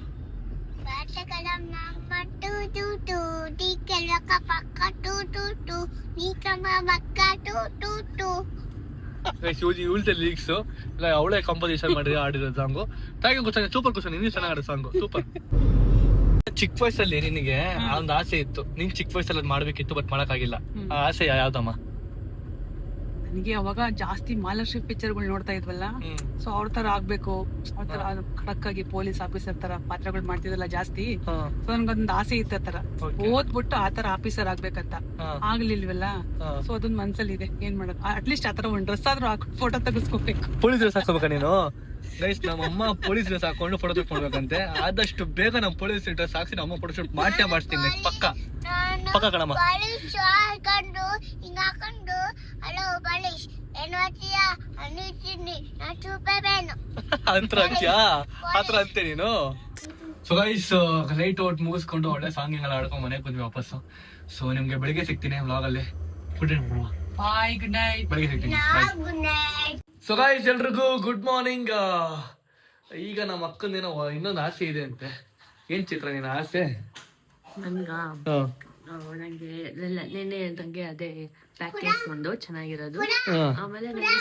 ಲಿರಿಕ್ಸ್ ಅವಳೇ ಕಂಪೋಸಿಷನ್ ಮಾಡಿ ಆಡಿರೋ ಸಾಂಗು. ಥ್ಯಾಂಕ್ ಯು ಕ್ವಶನ್, ಸೂಪರ್ ಕ್ವಶನ್. ನೀನು ಚೆನ್ನಾಗಿ ಆಡೋ ಸಾಂಗು, ಸೂಪರ್. ಚಿಕ್ಕ ವಯಸ್ಸಲ್ಲಿ ನಿನಗೆ ಒಂದು ಆಸೆ ಇತ್ತು, ನೀನ್ ಚಿಕ್ಕ ವಯಸ್ಸಲ್ಲಿ ಅದ್ ಮಾಡ್ಬೇಕಿತ್ತು, ಬಟ್ ಮಾಡಕ್ಕಾಗಿಲ್ಲ. ಆ ಆಸೆ ಯಾವ್ದಮ್ಮ? ನನಗೆ ಅವಾಗ ಜಾಸ್ತಿ ಮಾಲಾಶ್ರೀ ಪಿಕ್ಚರ್ಗಳು ನೋಡ್ತಾ ಇದ್ವಲ್ಲ, ಸೊ ಅವ್ರ ತರ ಆಗ್ಬೇಕು, ಅವ್ರ ತರ ಖಡಕ್ ಆಗಿ ಪೊಲೀಸ್ ಆಫೀಸರ್ ತರ ಪಾತ್ರಗಳು ಮಾಡ್ತಿದ್ವಲ್ಲ ಜಾಸ್ತಿ. ಸೊ ನನ್ಗೊಂದ್ ಆಸೆ ಇತ್ತು, ಆತರ ಓದ್ಬಿಟ್ಟು ಆತರ ಆಫೀಸರ್ ಆಗ್ಬೇಕಂತ. ಆಗ್ಲಿಲ್ವಲ್ಲ, ಸೊ ಅದೊಂದ್ ಮನ್ಸಲ್ಲಿ ಇದೆ. ಏನ್ ಮಾಡೋದು, ಅಟ್ಲೀಸ್ಟ್ ಆತರ ಒಂದ್ ಡ್ರೆಸ್ ಆದ್ರೂ ಹಾಕೊಂಡು ಫೋಟೋ ತೆಗಿಸ್ಕೋಬೇಕು. ಪೊಲೀಸ್ ಡ್ರೆಸ್ ಹಾಕೋಬೇಕಾ ನೀನು? ಗೈಸ್, ನಮ್ಮಮ್ಮ ಪೊಲೀಸ್ ಡ್ರೆಸ್ ಹಾಕೊಂಡು ಫೋಟೋ ತೆಗೆಸ್ಕೊಳ್ಬೇಕಂತೆ. ಆದಷ್ಟು ಬೇಗ ನಮ್ಮ ಪೊಲೀಸ್ ಡ್ರೆಸ್ ಹಾಕ್ಸಿ ನಮ್ಮ ಫೋಟೋ ಶೂಟ್ ಮಾಡಿಸ್ತೀನಿ. ಪಕ್ಕ ಕಣಮ್ಮ. ಆತರ ಅಂತೆ ನೀನು. ಸೊ ಗೈಸ್, ನೈಟ್ ಔಟ್ ಮುಗಿಸ್ಕೊಂಡು ಒಳ್ಳೆ ಸಾಂಗ್ ಎಲ್ಲ ಆಡ್ಕೊಂಡು ಮನೆಗೆ ಬಂದ್ವಿ ವಾಪಸ್ಸು. ಸೊ ನಿಮ್ಗೆ ಬೆಳಿಗ್ಗೆ ಸಿಗ್ತೀನಿ ವ್ಲಾಗ್ ಅಲ್ಲಿ. ಬಾಯ್, ಗುಡ್ ನೈಟ್. ಬೆಳಿಗ್ಗೆ ಸಿಗ್ತೀನಿ. ಸೊ ಗೈಸ್, ಎಲ್ರಿಗೂ ಗುಡ್ ಮಾರ್ನಿಂಗ್. ಈಗ ನಮ್ಮ ಅಕ್ಕಂದೇನೋ ಇನ್ನೊಂದು ಆಸೆ ಇದೆ ಅಂತೆ. ಏನ್ ಚಿತ್ರ ನಿನ್ನ ಆಸೆ? ನಂಗೆ ನೆನ್ನೆ ಹೇಳ್ದಂಗೆ ಅದೇ ಪ್ಯಾಕೇಜ್ ಒಂದು ಚೆನ್ನಾಗಿರೋದು. ಆಮೇಲೆ ನನಗೆ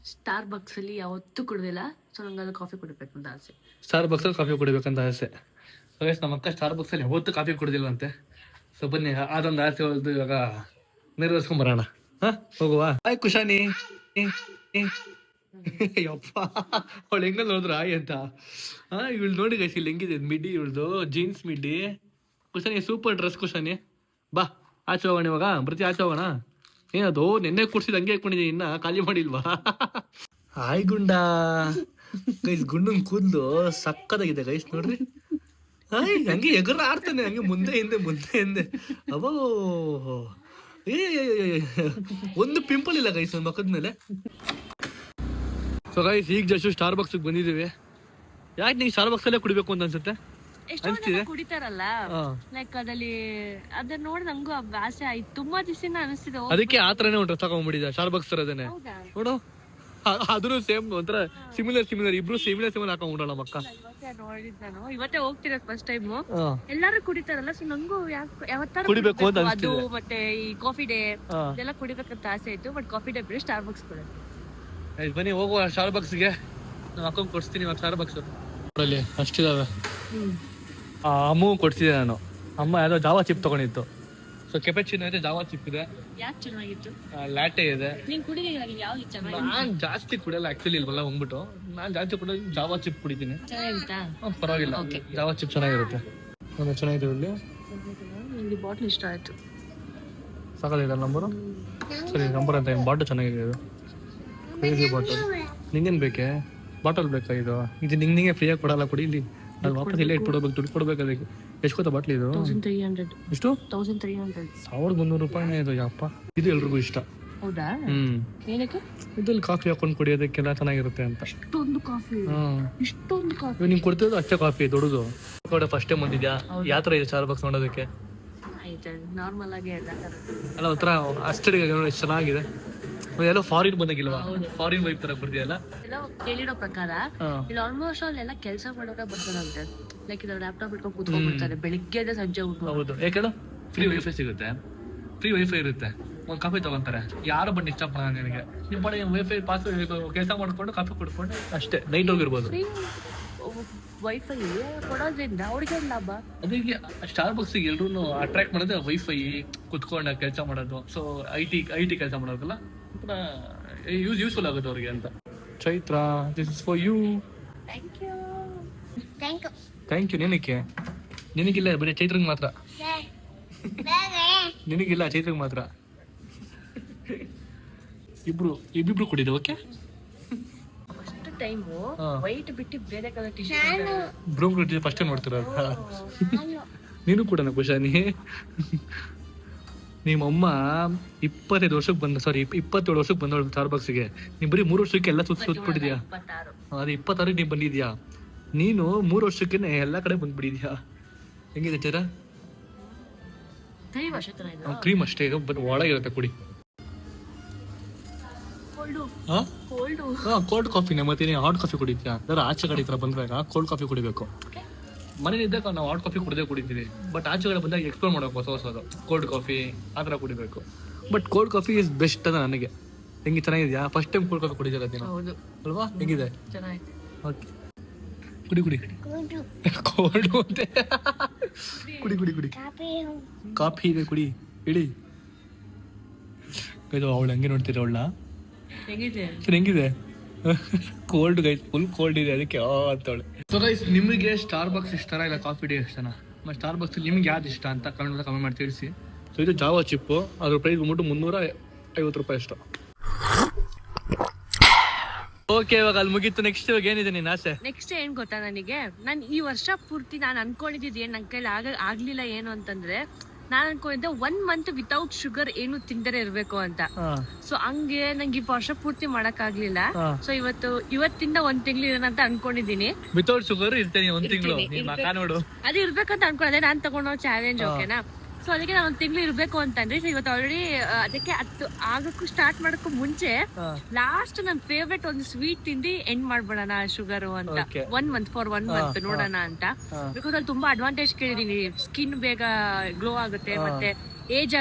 ಸ್ಟಾರ್ ಬಕ್ಸ್ ಅಲ್ಲಿ ಯಾವತ್ತೂ ಕುಡ್ದಿಲ್ಲ, ಸೊ ನಂಗೆ ಅದು ಕಾಫಿ ಕುಡಿಬೇಕು ಅಂತ ಆಸೆ. ಸ್ಟಾರ್ ಬಕ್ಸ್ ಅಲ್ಲಿ ಕಾಫಿ ಕುಡಿಬೇಕಂತ ಆಸೆ. ಸೊ ಗೈಸ್, ನಮ್ಮ ಅಕ್ಕ ಸ್ಟಾರ್ ಬಕ್ಸ್ ಅಲ್ಲಿ ಯಾವತ್ತೂ ಕಾಫಿ ಕುಡಿದಿಲ್ವಂತೆ. ಸೊ ಬನ್ನಿ, ಅದೊಂದು ಆಸೆ ಹೊಲ್ದು ಇವಾಗ ನೆರವೇರಿಸ್ಕೊಂಡ್ ಬರೋಣ. ಹೋಗುವ. ಆಯ್ ಕುಶಾನಿ. ಯಪ್ಪ, ಅವಳು ಹೆಂಗಲ್ ನೋಡಿದ್ರ ಆಯ್ ಅಂತ. ಇವಳು ನೋಡಿ ಗೈಸ್, ಇಲ್ಲಿ ಹೆಂಗಿದೆ ಮಿಡ್ಡಿ, ಇವಳ್ದು ಜೀನ್ಸ್ ಮಿಡ್ಡಿ. ಕುಶಾನಿ super dress. ಕುಶಾನಿ ಬಾ, ಆಚೆ ಹೋಗೋಣ ಇವಾಗ. ಪ್ರತಿ ಆಚೆ ಹೋಗೋಣ. ಏನದು ನೆನ್ನೆ ಕುಡ್ಸಿದ್ ಹಂಗೆ ಹಾಕೊಂಡಿದ್ದೀನಿ, ಇನ್ನ ಖಾಲಿ ಮಾಡಿಲ್ವಾ? ಹಾಯ್ ಗುಂಡ. ಗೈಸ್, ಗುಂಡನ್ ಕೂದ್ಲು ಸಕ್ಕದಾಗಿದೆ ಗೈಸ್, ನೋಡ್ರಿ. ಹಂಗೆ ಎಗರ ಆಡ್ತಾನೆ, ಹಂಗೆ ಮುಂದೆ ಹಿಂದೆ. ಅಬೋ ಒಂದು ಪಿಂಪಲ್ ಇಲ್ಲ ಗೈಸ್ ನನ್ನ ಮಕ್ಕದ ಮೇಲೆ. ಸೊ ಗೈಸ್ ಈಗ ಜಸ್ಟ್ ಸ್ಟಾರ್ ಬಾಕ್ಸ್ ಬಂದಿದ್ದೀವಿ. ಯಾಕೆ ನೀವು ಸ್ಟಾರ್ ಬಾಕ್ಸ್ ಅಲ್ಲೇ ಕುಡಿಬೇಕು ಅಂತ ಅನ್ಸುತ್ತೆ? ಎಷ್ಟೋ ಜನ ಕುಡಿತಾರಲ್ಲ, ಲೈಕ್ ಅದ್ರಲ್ಲಿ ಅದನ್ನ ನೋಡಿ ನಮಗೂ ಆಸೆ ಆಯ್ತು. ತುಂಬಾ ದಿವಸದಿಂದ ಅನಿಸ್ತಿದೆ ಅದಕ್ಕೆ ಆ ತರನೇ ಒಂದು ಡ್ರೆಸ್ ತಗೊಂಡ್ಬಿಟ್ಟಿದ್ದೆ ಸ್ಟಾರ್ ಬಾಕ್ಸ್ ತರದೇನೆ. ನೋಡು ಅದನ್ನು ಸೇಮ್ ಒಂಥರ ಸಿಮಿಲರ್ ಇಬ್ರು ಸಿಮಿಲರ್ ಹಾಕೊಂಡ್ಬಿಡಲ್ಲ ಮಕ್ಕ. ನೋಡಿದ್ ನಾನು ಇವತ್ತೇ ಹೋಗ್ತಿರೋದು ಫಸ್ಟ್ ಟೈಮ್. ಎಲ್ಲಾರು ಕುಡಿತಾರಲ್ಲ, ಸೊ ನಂಗೂ ಯಾವತ್ತಾರು ಕುಡಿಬೇಕು ಅಂತ ಅದು ಮತ್ತೆ ಈ ಕಾಫಿ ಡೇ ಇದೆಲ್ಲ ಕುಡಿಬೇಕಂತ ಆಸೆ ಇತ್ತು. ಬಟ್ ಕಾಫಿ ಡೇ ಬಿಡಿ ಸ್ಟಾರ್ ಬಾಕ್ಸ್ ಕೊಡೋದು. ಬನ್ನಿ ಹೋಗುವ ಸ್ಟಾರ್ ಬಾಕ್ಸ್ಗೆ. ನಾನು ಅಕ್ಕಂಗೆ ಕೊಡ್ಸ್ತೀನಿ ಇವಾಗ ಸ್ಟಾರ್ ಬಾಕ್ಸ್ ಅಲ್ಲಿ ಅಷ್ಟಿದಾವೆ. ಅಮ್ಮಗೂ ಕೊಡ್ಸಿದ್ದೆ ನಾನು. ಅಮ್ಮ ಯಾವುದೋ ಜಾವಾ ಚಿಪ್ ತಗೊಂಡಿತ್ತು. ಸೊ ಕೆಪೆಚಿನೋ ಇದೆ, ಜಾವಾ ಚಿಪ್ ಇದೆ, ಯಾಕೆ ಚೆನ್ನಾಗಿತ್ತು, ಲ್ಯಾಟೆ ಇದೆ. ನೀನ್ ಕುಡಿದಿಲ್ಲ ಯಾವ್ದು ಚೆನ್ನಾಗಿ? ನಾನ್ ಜಾಸ್ತಿ ಕುಡಿಯಲ್ಲ ಆಕ್ಚುಲಿ, ಇಲ್ವಲ್ಲ ಹೋಗ್ಬಿಟ್ಟು ನಾನ್ ಜಾಸ್ತಿ ಕುಡಿಯೋದು ಜಾವಾ ಚಿಪ್ ಕುಡಿತೀನಿ. ಚೆನ್ನಾಗಿತ್ತಾ? ಪರವಾಗಿಲ್ಲ, ಜಾವಾ ಚಿಪ್ ಚೆನ್ನಾಗಿರುತ್ತೆ. ಚೆನ್ನಾಗಿದೆ ಇಲ್ಲಿ. ನಿಮ್ಗೆ ಬಾಟ್ಲ್ ಇಷ್ಟ ಆಯ್ತು? ಸಾಕಾಗಿದೆ ನಂಬರು. ಸರಿ ನಂಬರ್ ಅಂತ ಬಾಟಲ್ ಚೆನ್ನಾಗಿದೆ. ಇದು ಕ್ರೇಜಿ ಬಾಟಲ್. ನಿಂಗೇನು ಬೇಕೆ? ಬಾಟಲ್ ಬೇಕಾ? ಇದು ನಿಂಗೆ ಫ್ರೀಯಾಗಿ ಕೊಡಲ್ಲ, ಕುಡಿ ಇಲ್ಲಿ. ಅಲ್ಲಿ ವಾಪಸ್ ಇಲ್ಲೇ ಇಟ್ಬಿಡ್ಬೇಕು, ದುಡ್ಡು ಕೊಡ್ಬೇಕು ಅದಕ್ಕೆ. ಎಷ್ಟು ಗೊತ್ತಾ ಬಾಟ್ಲಿ ಇದು? 1300. ಎಷ್ಟು? 1300. 1300 ರೂಪಾಯಿನೇ ಇದು. ಯಪ್ಪ, ಇದು ಎಲ್ರಿಗೂ ಇಷ್ಟ. ಹೌದಾ? ಏನಕ್ಕೆ? ಇದ್ರಲ್ಲಿ ಕಾಫಿ ಹಾಕೊಂಡು ಕುಡಿಯೋದಕ್ಕೆಲ್ಲ ಚೆನ್ನಾಗಿರುತ್ತೆ ಅಂತ. ಇಷ್ಟೊಂದು ಕಾಫಿ, ಇಷ್ಟೊಂದು ಕಾಫಿ. ನಿಮ್ಗೆ ಕೊಡ್ತಿರೋದು ಅಷ್ಟೇ ಕಾಫಿ ದೊಡ್ಡದು. ಫಸ್ಟ್ ಟೈಮ್ ಬಂದಿದ್ಯಾ? ಯಾವ ಥರ ಇದೆ ಸ್ಟಾರ್ ಬಾಕ್ಸ್ ನೋಡೋದಕ್ಕೆ? ನಾರ್ಮಲ್ ಆಗಿ ಅಲ್ಲ ಒಂಥರ ಅಷ್ಟೇ ಚೆನ್ನಾಗಿದೆ. ಎಲ್ಲೋ ಫಾರಿನ್ ಬಂದಾಗಿಲ್ವಾ? ಫಾರಿನ್ ವೈಪ್ ತರ ಬರ್ದಿಯಲ್ಲ. ಎಲ್ಲ ಕೇಳಿರೋ ಪ್ರಕಾರ ಇಲ್ಲಿ ಆಲ್ಮೋಸ್ಟ್ ಅಲ್ಲೆಲ್ಲ ಕೆಲಸ ಮಾಡೋಕೆ ಬರ್ತಾರಂತೆ. ಲೈಕ್ ಇದು ಲ್ಯಾಪ್ಟಾಪ್ ಇಟ್ಕೊಂಡು ಕೂತ್ಕೊಂಡ್ಬಿಡ್ತಾರೆ ಬೆಳಿಗ್ಗೆ ಸಂಜೆ. ಹೌದು, ಯಾಕೇಳು ಫ್ರೀ ವೈಫೈ ಸಿಗುತ್ತೆ, ಫ್ರೀ ವೈಫೈ ಇರುತ್ತೆ. ಒಂದು ಕಾಫಿ ತಗೊಂತಾರೆ, ಯಾರು ಬಂದು ಇಷ್ಟ ಪಡ ನಿನಗೆ. ನಿಮ್ಮ ಬಳಿ ವೈಫೈ ಪಾಸ್ ಕೆಲಸ ಮಾಡ್ಕೊಂಡು ಕಾಫಿ ಕುಡ್ಕೊಂಡು ಅಷ್ಟೇ ನೈಟ್ ಹೋಗಿರ್ಬೋದು. ವೈಫೈ ಕೊಡೋದ್ರಿಂದ ಅವ್ರಿಗೆ ಲಾಭ. ಅದಕ್ಕೆ ಸ್ಟಾರ್ ಬಾಕ್ಸಿಗೆ ಎಲ್ರು ಅಟ್ರಾಕ್ಟ್ ಮಾಡೋದು ವೈಫೈ, ಕುತ್ಕೊಂಡ ಕೆಲಸ ಮಾಡೋದು. ಸೊ ಐ ಟಿ ಕೆಲಸ ಮಾಡೋದಲ್ಲ ಯೂಸ್ಫುಲ್ ಆಗುತ್ತೆ ಅವ್ರಿಗೆ ಅಂತ. Chaitra, this is for you. Thank you. ನಿನಗಿಲ್ಲ, ಬರೀ ಚೈತ್ರಂಗೆ ಮಾತ್ರ. ನಿನಗಿಲ್ಲ, ಚೈತ್ರಂಗೆ ಮಾತ್ರ. ಇಬ್ಬಿಬ್ರು ಕುಡಿದು. ಓಕೆ, ಫಸ್ಟ್ ಟೈಮು ವೈಟ್ ಬಿಟ್ಟು ಬೇರೆ ಕಲರ್ ಟಿ ಶರ್ಟ್ ಬ್ರೂಮ್ ಫಸ್ಟ್ ಟೈಮ್ ನೋಡ್ತಿರೋದು. ನೀನು ಕೂಡ ಖುಷಾನಿ. ನಿಮ್ಮಮ್ಮ 27 ವರ್ಷಕ್ಕೆ ಬಂದ, ಸಾರಿ 27 ವರ್ಷಕ್ಕೆ ಬಂದವಳು ಸ್ಟಾರ್ ಬಾಕ್ಸ್ಗೆ. ನೀನು ಬರೀ 3 ವರ್ಷಕ್ಕೆ ಎಲ್ಲ ಸುತ್ಬಿಟ್ಟಿದ್ಯಾ. ಅದು 26 ನೀನು ಬಂದಿದ್ಯಾ. ನೀನು 3 ವರ್ಷಕ್ಕೆ ಎಲ್ಲ ಕಡೆ ಬಂದ್ಬಿಟ್ಟಿದ್ಯಾ. ಹೆಂಗಿದೆ ಚೇರ? ಕ್ರೀಮ್ ಅಷ್ಟೇ, ಇದು ಒಳಗಿರುತ್ತೆ ಕುಡಿ. ಕೋಲ್ಡ್ ಕಾಫಿನೇ. ಮತ್ತೆ ಹಾಟ್ ಕಾಫಿ ಕುಡಿತೀಯಾ? ಅದರ ಆಚೆ ಕಡೆ ಈ ಥರ ಬಂದಾಗ ಕೋಲ್ಡ್ ಕಾಫಿ ಕುಡಿಬೇಕು. ಮನೇಲಿ ಇದ್ದಾಗ ನಾವು ಹಾಟ್ ಕಾಫಿ ಕುಡಿತೀವಿ. ಬಟ್ ಆಚೆ ಕಡೆ ಬಂದಾಗ ಎಕ್ಸ್ಪ್ಲೋರ್ ಮಾಡೋಕೆ ಹೊಸದು ಕೋಲ್ಡ್ ಕಾಫಿ ಆ ಥರ ಕುಡಿಬೇಕು. But cold coffee is best ಅದ ನನಗೆ. ಹೆಂಗೆ ಚೆನ್ನಾಗಿದೆಯಾ? ಫಸ್ಟ್ ಟೈಮ್ ಕೋಲ್ಡ್ ಕಾಫಿ ಕುಡಿದಿಲ್ಲ ನೀನು ಅಲ್ವಾ? ಹೆಂಗಿದೆ? ಚೆನ್ನಾಗಿದೆ. ಓಕೆ, ಕುಡಿ ಕೋಲ್ಡ್ ಅಂತೆ. ಕುಡಿ ಕಾಫಿ ಇದೆ, ಕುಡಿ ಇಡಿ. ಇದು ಅವಳು ಹಂಗೆ ನೋಡ್ತೀರ ಅವಳ ಹೆಂಗಿದೆ? ಕೋಲ್ಡ್ ಗೈಸ್, ಫುಲ್ ಕೋಲ್ಡ್ ಇದೆ, ಅದಕ್ಕೆ ಅಂತವಳೆ. ಸೊ ಗೈಸ್, ನಿಮಗೆ ಸ್ಟಾರ್ ಬಾಕ್ಸ್ ಇಷ್ಟನಾ ಇಲ್ಲ ಕಾಫಿ ಡೇ ಇಷ್ಟನಾ? ಮತ್ತು ಸ್ಟಾರ್ ಬಾಕ್ಸ್ ನಿಮ್ಗೆ ಯಾವ್ದು ಇಷ್ಟ ಅಂತ ಕಮೆಂಟ್ ಮಾಡಿ ತಿಳಿಸಿ. ಸೊ ಇದು ಜಾವಾ ಚಿಪ್ಪು, ಅದ್ರ ಪ್ರೈಸ್ ಬಂದ್ಬಿಟ್ಟು 350 ರೂಪಾಯಿ ಅಷ್ಟು. ಓಕೆ, ಇವಾಗ ಅಲ್ಲಿ ಮುಗೀತು. ನೆಕ್ಸ್ಟ್ ಇವಾಗ ಏನಿದೆ ನಿನ್ನ ಆಸೆ? ನೆಕ್ಸ್ಟ್ ಏನ್ ಗೊತ್ತಾ, ನನಗೆ ನಾನು ಈ ವರ್ಷ ಪೂರ್ತಿ ನಾನು ಅನ್ಕೊಂಡಿದ್ದು ಏನ್ ನನ್ನ ಕೈಲಿ ಆಗ್ಲಿಲ್ಲ ಏನು ಅಂತಂದ್ರೆ, ನಾನು ಅನ್ಕೊಂಡಿದ್ದೆ 1 ಮಂತ್ ವಿತೌಟ್ ಶುಗರ್ ಏನು ತಿಂದರೆ ಇರ್ಬೇಕು ಅಂತ. ಸೊ ಹಂಗೆ ನಂಗೆ ಈ ವರ್ಷ ಪೂರ್ತಿ ಮಾಡಕ್ ಆಗ್ಲಿಲ್ಲ. ಸೊ ಇವತ್ತಿಂದ 1 ತಿಂಗಳು ಇರೋಣ ಅಂತ ಅನ್ಕೊಂಡಿದೀನಿ. ವಿತೌಟ್ ಶುಗರ್ ಇರ್ತೇನೆ 1 ತಿಂಗಳು. ನೋಡು, ಅದು ಇರ್ಬೇಕಂತ ಅನ್ಕೊಂಡೆ. ನಾನ್ ತಗೊಂಡೋ ಚಾಲೆಂಜ್, ಓಕೆನಾ? ಸೊ ಅದಕ್ಕೆ ನಾನು 1 ತಿಂಗಳು ಇರ್ಬೇಕು ಅಂತಂದ್ರೆ, ಸೊ ಇವತ್ತು ಆಲ್ರೆಡಿ ಅದಕ್ಕೆ ಆಗಕ್ಕೂ ಸ್ಟಾರ್ಟ್ ಮಾಡಕ್ಕೂ ಮುಂಚೆ ಲಾಸ್ಟ್ ನನ್ನ ಫೇವ್ರೆಟ್ ಒಂದು ಸ್ವೀಟ್ ತಿಂದು ಎಂಡ್ ಮಾಡ್ಬಿಡೋಣ ಶುಗರ್ ಅಂತ. 1 ಮಂತ್ ಫಾರ್ 1 ಮಂತ್ ನೋಡೋಣ ಅಂತ. ಬಿಕಾಸ್ ಅಲ್ಲಿ ತುಂಬಾ ಅಡ್ವಾಂಟೇಜ್ ಕೇಳಿದೀನಿ. ಸ್ಕಿನ್ ಬೇಗ ಗ್ಲೋ ಆಗುತ್ತೆ, ಮತ್ತೆ ಏಜ್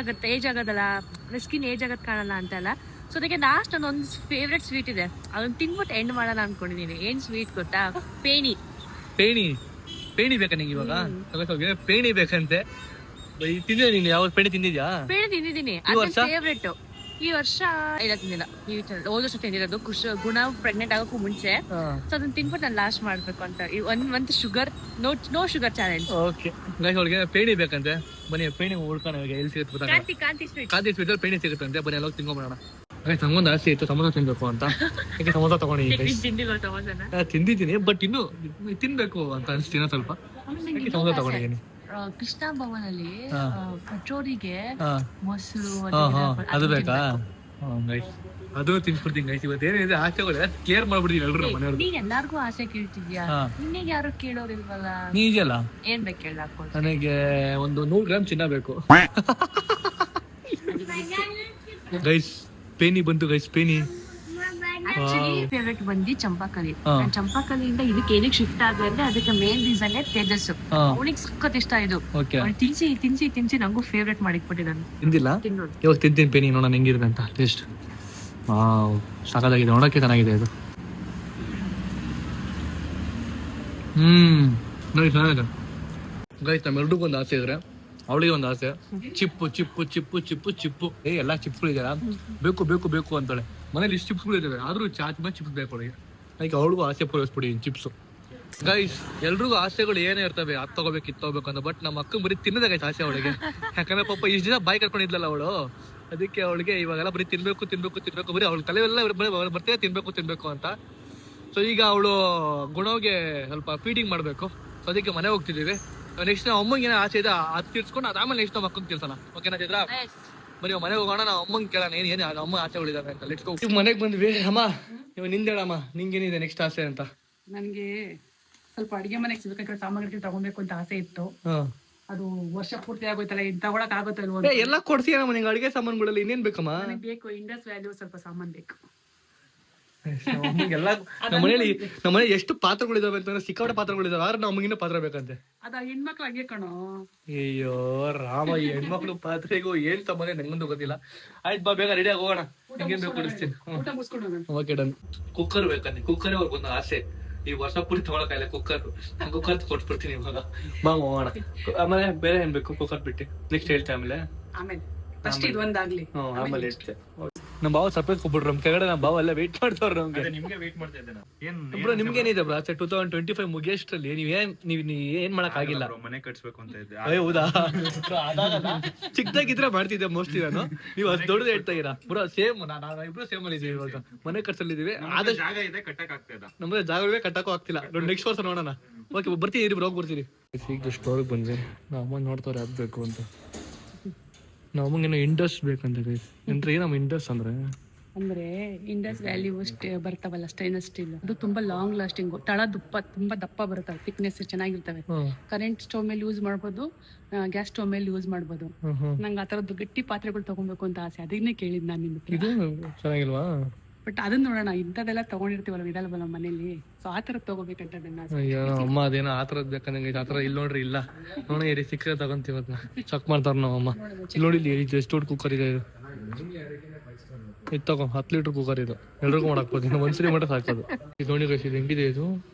ಆಗೋದಲ್ಲ, ಸ್ಕಿನ್ ಏಜ್ ಆಗೋದ್ ಕಾಣಲ್ಲ ಅಂತಲ್ಲ. ಸೊ ಅದಕ್ಕೆ ಲಾಸ್ಟ್ ನನ್ನೊಂದು ಫೇವ್ರೆಟ್ ಸ್ವೀಟ್ ಇದೆ, ಅದನ್ನ ತಿನ್ಬಿಟ್ಟು ಎಂಡ್ ಮಾಡೋಣ ಅನ್ಕೊಂಡಿದೀನಿ. ಏನ್ ಸ್ವೀಟ್ ಗೊತ್ತಾ? ಪೇಣಿ ಬೇಕಾ ನಿಂಗೆ ಇವಾಗ? ಪೇಣಿ ಬೇಕಂತೆ. ತಿಂದಿದ್ಯಾ ನೀನು? ಯಾವ ಪೇಣಿ ತಿಂದಿದ್ಯಾ? ಪೇಣಿ ತಿಂದಿದ್ದೀನಿ, ಫೇವ್ರೆಟ್. ಈ ವರ್ಷ ಇಲ್ಲ ತಿಂದಿಲ್ಲ. ಹೋದ ವರ್ಷ ತಿಂದಿರೋದು ಗುಣ ಪ್ರೆಗ್ನೆಂಟ್ ಆಗೋಕ್ಕೂ ಮುಂಚೆ. ಸೊ ಅದನ್ನ ತಿನ್ಬಿಟ್ಟು ನಾನು ಲಾಸ್ಟ್ ಮಾಡ್ಬೇಕು ಅಂತ. 1 month sugar no sugar challenge. Okay, ಅವಳಿಗೆ ಪೇಣಿ ಬೇಕಂತೆ. ಬನ್ನಿ ಪೇಣಿ ಹುಡ್ಕೊಂಡು ಎಲ್ಲಿ ಸಿಗುತ್ತೆ? ಕಾಂತಿ ಸ್ವೀಟ್ ಪೇಣಿ ಸಿಗುತ್ತಂತೆ. ಬನ್ನಿ ಎಲ್ಲ ತಿನ್ಕೊಂಬೋಣ. ನಮ್ಗೊಂದು ಆಸೆ ಇತ್ತು ಸಮೋಸ ತಿನ್ಬೇಕು ಅಂತ. ಯಾಕೆ ಸಮೋಸ ತಗೊಂಡಿದ್ದೀನಿ, ಬಟ್ ಇನ್ನು ತಿನ್ಬೇಕು ಅಂತ ಅನಿಸ್ತೀನಿ ಸ್ವಲ್ಪ. ಸಮೋಸ ತಗೊಂಡಿದ್ದೀನಿ. ಕೃಷ್ಣ ಭವನ್ ಅಲ್ಲಿ ಕಚೋರಿಗೆ ಹಾ ಮೊಸರು ಅದು ಬೇಕಾ ಗೈಸ್ ಅದು ತಿನ್ಸ್ಬಿಡ್ತೀನಿ ಗೈಸ್. ಇವತ್ತೇನಿದೆ ಆಸೆಗಳು ಕ್ಲಿಯರ್ ಮಾಡ್ಬಿಡ್ತೀನಿ ಎಲ್ರು ಮನೆಯವ್ರು. ನೀನ್ ಎಲ್ಲಾರ್ಗು ಆಸೆ ಕೇಳ್ತಿದ್ಯಾ, ನಿನ್ನೆಗೆ ಯಾರು ಕೇಳೋರಿಲ್ವಲ್ಲ? ನೀ ಇದೆಯಲ್ಲ ಏನ್ ಬೇಕು ಕೇಳಾಕೋ? ನನಗೆ ಒಂದು 100 ಗ್ರಾಮ್ ಚಿನ್ನ ಬೇಕು ಗೈಸ್. ಪೇನಿ ಬಂತು ಗೈಸ್, ಪೇನಿ. ಫೇವ್ರೆಟ್ ಬಂದು ಚಂಪಾಕಲಿ. ಚಂಪಾಕಲಿಯಿಂದ ಇದಕ್ಕೆ ಏನಕ್ಕೆ ಶಿಫ್ಟ್ ಆದ್ರೆ ಅಂದ್ರೆ ಅದಕ್ಕೆ ಮೇನ್ ರೀಸನ್ ತೇಜಸ್. ಅವನಿಗೆ ಸಖತ್ ಇಷ್ಟ ಇದು. ತಿನ್ಸಿ ತಿನ್ಸಿ ತಿನ್ಸಿ ನಂಗೂ ಫೇವ್ರೆಟ್ ಮಾಡಿಕ್ಬಿಟ್ಟಿದ್ದಾನೆ. ತಿಂದಿಲ್ಲ, ತಿನ್ನೋದು ಇವಾಗ ತಿಂತೀನಿ ಪೇನಿ, ನೋಡೋಣ ಹೆಂಗಿರುತ್ತೆ ಅಂತ ಟೇಸ್ಟ್. ಸಾಕಾಗಿದೆ, ನೋಡೋಕ್ಕೆ ಚೆನ್ನಾಗಿದೆ ಇದು. ನೋಡಿ ಚೆನ್ನಾಗಿದೆ ಗೈಸ್. ನಮ್ಮೆರಡಿಗೊಂದು ಆಸೆ ಇದ್ರೆ ಅವಳಿಗೆ ಒಂದು ಆಸೆ, ಚಿಪ್ಪು ಚಿಪ್ಪು ಚಿಪ್ಪು ಚಿಪ್ಪು ಚಿಪ್ಪು. ಎಲ್ಲ ಚಿಪ್ಸ್ಗಳಿದಾರ, ಬೇಕು ಬೇಕು ಬೇಕು ಅಂತಾಳೆ. ಮನೇಲಿ ಇಷ್ಟು ಚಿಪ್ಸ್ಗಳಿದ್ದಾವೆ, ಆದ್ರೂ ಚಾಚ್ ಚಿಪ್ಸ್ ಬೇಕು ಅವಳಿಗೆ. ಅದಕ್ಕೆ ಅವಳಿಗೂ ಆಸೆ ಪೂರೈಸ್ಬಿಡಿ ಚಿಪ್ಸು. ಗೈಸ್ ಎಲ್ರಿಗೂ ಆಸೆಗಳು ಏನೇ ಇರ್ತವೆ, ಅದು ತಗೋಬೇಕು ಇದು ತಗೋಬೇಕು ಅಂತ. ಬಟ್ ನಮ್ಮ ಅಕ್ಕ ಬರೀ ತಿನ್ನದ ಗೈಸ್ ಆಸೆ ಅವಳಿಗೆ. ಯಾಕಂದ್ರೆ ಪಾಪ ಇಷ್ಟು ದಿನ ಬಾಯಿ ಕಟ್ಕೊಂಡಿದ್ಲಲ್ಲ ಅವಳು, ಅದಕ್ಕೆ ಅವಳಿಗೆ ಇವಾಗೆಲ್ಲ ಬರೀ ತಿನ್ಬೇಕು ತಿನ್ಬೇಕು ತಿನ್ಬೇಕು, ಬರೀ ಅವಳ ತಲೆಯೆಲ್ಲ ಬರ್ತೇವೆ ತಿನ್ಬೇಕು ತಿನ್ಬೇಕು ಅಂತ. ಸೊ ಈಗ ಅವಳು ಗುಣವ್ಗೆ ಸ್ವಲ್ಪ ಫೀಡಿಂಗ್ ಮಾಡಬೇಕು. ಸೊ ಅದಕ್ಕೆ ಮನೆ ಹೋಗ್ತಿದ್ದೀವಿ. ನೆಕ್ಸ್ಟ್ ನಾವು ಅಮ್ಮಂಗೆ ಏನೋ ಆಸೆ ಇದೆ ಅದು ತೀರ್ಸ್ಕೊಂಡು ಅದಾದ್ಮೇಲೆ ನೆಕ್ಸ್ಟ್ ನಮ್ಮ ಅಕ್ಕಂಗೆ ತಿಳ್ಸೋಣ. ಓಕೆನಾ ಚೈತ್ರ? ಬರೀ ಮನೆಗೆ ಹೋಗೋಣ, ನಾವು ಅಮ್ಮಂಗೆ ಕೇಳೋಣ ಏನು ಅಮ್ಮ ಆಸೆಗಳಿದಾವೆ ಅಂತ. Let's go. ಮನೆಗೆ ಬಂದ್ವಿ. ಅಮ್ಮ ಇವಾಗ ನಿಂದೇಳಮ್ಮ, ನಿಂಗೇನಿದೆ ನೆಕ್ಸ್ಟ್ ಆಸೆ ಅಂತ? ನನ್ಗೆ ಸ್ವಲ್ಪ ಅಡಿಗೆ ಮನೆಗೆ ಸಿಗ್ಬೇಕಾದ್ರೆ ಸಾಮಗ್ರಿಗಳು ತಗೊಬೇಕು ಅಂತ ಆಸೆ ಇತ್ತು. ಅದು ವರ್ಷ ಪೂರ್ತಿ ಆಗೋಯ್ತಲ್ಲ, ಇದು ತಗೊಳಕ್ ಆಗುತ್ತಲ್ವ? ಎಲ್ಲ ಕೊಡ್ತೀಯಮ್ಮ ನಿಂಗೆ ಅಡಿಗೆ ಸಾಮಾನುಗಳಲ್ಲಿ. ಇನ್ನೇನ್ ಬೇಕಮ್ಮ? ನನಗೆ ಬೇಕು ಇಂಡಸ್ ವ್ಯಾಲ್ಯೂ ಸ್ವಲ್ಪ ಸಾಮಾನ್ ಬೇಕು. ಎಲ್ಲ ನಮ್ಮನೇಲಿ ಎಷ್ಟು ಪಾತ್ರಗಳಿದಾವೆ ಅಂತಂದ್ರೆ ಸಿಕ್ಕಾಪಟ್ಟೆ ಪಾತ್ರಗಳಿದಾವೆ. ಆದ್ರೆ ನಮ್ಮ ಅಮ್ಮಗಿನ ಪಾತ್ರ ಬೇಕಂತೆ. ಅದ ಹೆಣ್ಮಕ್ಳು ಹಂಗೆ ಕಣೋ. ಅಯ್ಯೋ ರಾಮ, ಈ ಹೆಣ್ಮಕ್ಳು ಪಾತ್ರೆಗೂ ಏನ್ ಸಂಬಂಧ ನಂಗೊಂದು ಗೊತ್ತಿಲ್ಲ. ಆಯ್ತು ಬಾ, ಬೇಗ ರೆಡಿ ಆಗೋಣ. ಹೆಂಗೇನ್ ಬೇಕು ಕೊಡಿಸ್ತೀನಿ. Okay done. ಕುಕ್ಕರ್ ಬೇಕಂತೆ, ಕುಕ್ಕರ್ ಅವ್ರಿಗೊಂದು ಆಸೆ. ಈ ವರ್ಷ ಪೂರ್ತಿ ತಗೊಳಕಾಯಿಲ್ಲ ಕುಕ್ಕರ್ ಕೊಟ್ಬಿಡ್ತೀನಿ ಇವಾಗ. ಬಾ ಹೋಗೋಣ. ಆಮೇಲೆ ಬೇರೆ ಏನ್ ಬೇಕು ಕುಕ್ಕರ್ ಬಿಟ್ಟು ನೆಕ್ಸ್ಟ್ ಹೇಳ್ತೆ. ಆಮೇಲೆ ಫಸ್ಟ್ ಇದು ಒಂದಾಗ್ಲಿ, ಆಮೇಲೆ ಹೇಳ್ತೆ. ನಮ್ಮ ಬಾವ ಸರ್ಪ್ರೈಸ್ ಕೊಟ್ಬಿಟ್ರು ನಮ್ ಕೆಳಗಡೆ. ನಮ್ಮ ಬಾವ ಎಲ್ಲ ವೇಟ್ ಮಾಡ್ತಾವ್ರ ನಮ್ಗೆ. ನಿಮ್ಗೆ ವೇಟ್ ಮಾಡ್ತಾ ಇದ್ದೆ ನಾನು. ಬ್ರೋ ನಿಮ್ಗೇನಿದೆ ಬ್ರೋ ಆಸೆ 2025 ಮುಗಿಯೋಷ್ಟ್ರಲ್ಲಿ? ನೀವ್ ಏನ್ ಮಾಡಕ್ ಆಗಿಲ್ಲ? ಮನೆ ಕಟ್ಸ್ಬೇಕು ಅಂತ ಇದ್ದೆ. ಹೌದಾ? ಚಿಕ್ಕದಾಗಿದ್ರೆ ಮಾಡ್ತಿದ್ದೆ ಮೋಸ್ಟ್ಲಿ ನಾನು. ನೀವು ಅಷ್ಟು ದೊಡ್ಡದು ಹೇಳ್ತಾ ಇರಾ ಬ್ರೋ. ಸೇಮ್ ಇಬ್ರು ಸೇಮ್ ಅಲ್ಲಿ ಇದೀವಿ ಇವಾಗ. ಮನೆ ಕಟ್ಸಲ್ಲಿದೀವಿ. ಆದಷ್ಟು ಜಾಗ ಇದೆ, ಕಟ್ಟಕ್ ಆಗ್ತಾ ಇಲ್ಲ. ನಮ್ಗೆ ಜಾಗವೇ ಕಟ್ಟಕ್ಕೂ ಆಗ್ತಿಲ್ಲ. ನೆಕ್ಸ್ಟ್ ವರ್ಷ ನೋಡೋಣ. ಓಕೆ ಬರ್ತೀವಿ ಬ್ರೋ, ಬರ್ತೀರಿ. ಈಗ ಸ್ಟೋರಿಗೆ ಬಂದ್ವಿ. ನಮ್ಮ ಅಮ್ಮ ನೋಡ್ತಾರೆ ಆಗ್ಬೇಕು ಅಂತ. ನಮಗೇನೋ ಇಂಡಸ್ ಬೇಕಂತ ಗೈಸ್. ಅಂದ್ರೆ ಏನಮ್ಮ ಇಂಡಸ್ ಅಂದ್ರೆ ಇಂಡಸ್ ವ್ಯಾಲ್ಯೂ ಬರ್ತಾವಲ್ಲ ಸ್ಟೈನ್ಲೆಸ್ ಸ್ಟೀಲ್, ಅದು ತುಂಬಾ ಲಾಂಗ್ ಲಾಸ್ಟಿಂಗ್. ತಳ ತುಂಬಾ ದಪ್ಪ ಬರುತ್ತವೆ, ಥಿಕ್ನೆಸ್ ಚೆನ್ನಾಗಿರ್ತವೆ. ಕರೆಂಟ್ ಸ್ಟವ್ ಮೇಲೆ ಯೂಸ್ ಮಾಡ್ಬೋದು, ಗ್ಯಾಸ್ ಸ್ಟವ್ ಮೇಲೆ ಯೂಸ್ ಮಾಡ್ಬೋದು. ನಂಗೆ ಆ ತರದ್ದು ಗಟ್ಟಿ ಪಾತ್ರೆಗಳು ತಗೊಬೇಕು ಅಂತ ಆಸೆ. ಅದನ್ನೇ ಕೇಳಿದ್ ನಾನು ನಿಮ್ಗೆ. ಇದು ಚೆನ್ನಾಗಿಲ್ವಾ? ಬಟ್ ಅದನ್ನ ನೋಡೋಣ, ಇಂಥದ್ದೆಲ್ಲ ತಗೊಂಡಿರ್ತೀವಲ್ಲ ಇದಲ್ವಲ್ಲ ಮನೇಲಿ. ಸೊ ಆ ತರ ತಗೋಬೇಕಂತ ಅಯ್ಯೋ ಅಮ್ಮ ಅದೇನೋ ಆ ತರದ್ ಬೇಕಂದಂಗೆ ಆ ತರ ಇಲ್ಲಿ ನೋಡ್ರಿ. ಇಲ್ಲ ನೋಡಿ ಸಿಕ್ಕ ತಗೊಂತೀವಿ ಅದನ್ನ. ಚೆಕ್ ಮಾಡ್ತಾರ ನಾವಮ್ಮ. ಇಲ್ಲಿ ನೋಡಿ ಇದು ಎಷ್ಟು ದೊಡ್ಡ ಕುಕ್ಕರ್ ಇದೆ. ಇದು ತಗೋ 10 ಲೀಟರ್ ಕುಕ್ಕರ್ ಇದು. ಎಲ್ರಿಗೂ ಮಾಡಾಕ್ಬೋದು. ಒಂದ್ಸರಿ ಮಟ್ಟ ಸಾಕೋದು. ಇದು ನೋಡಿ ಗೈಸ್, ಇದು ಹೆಂಗಿದೆ ಇದು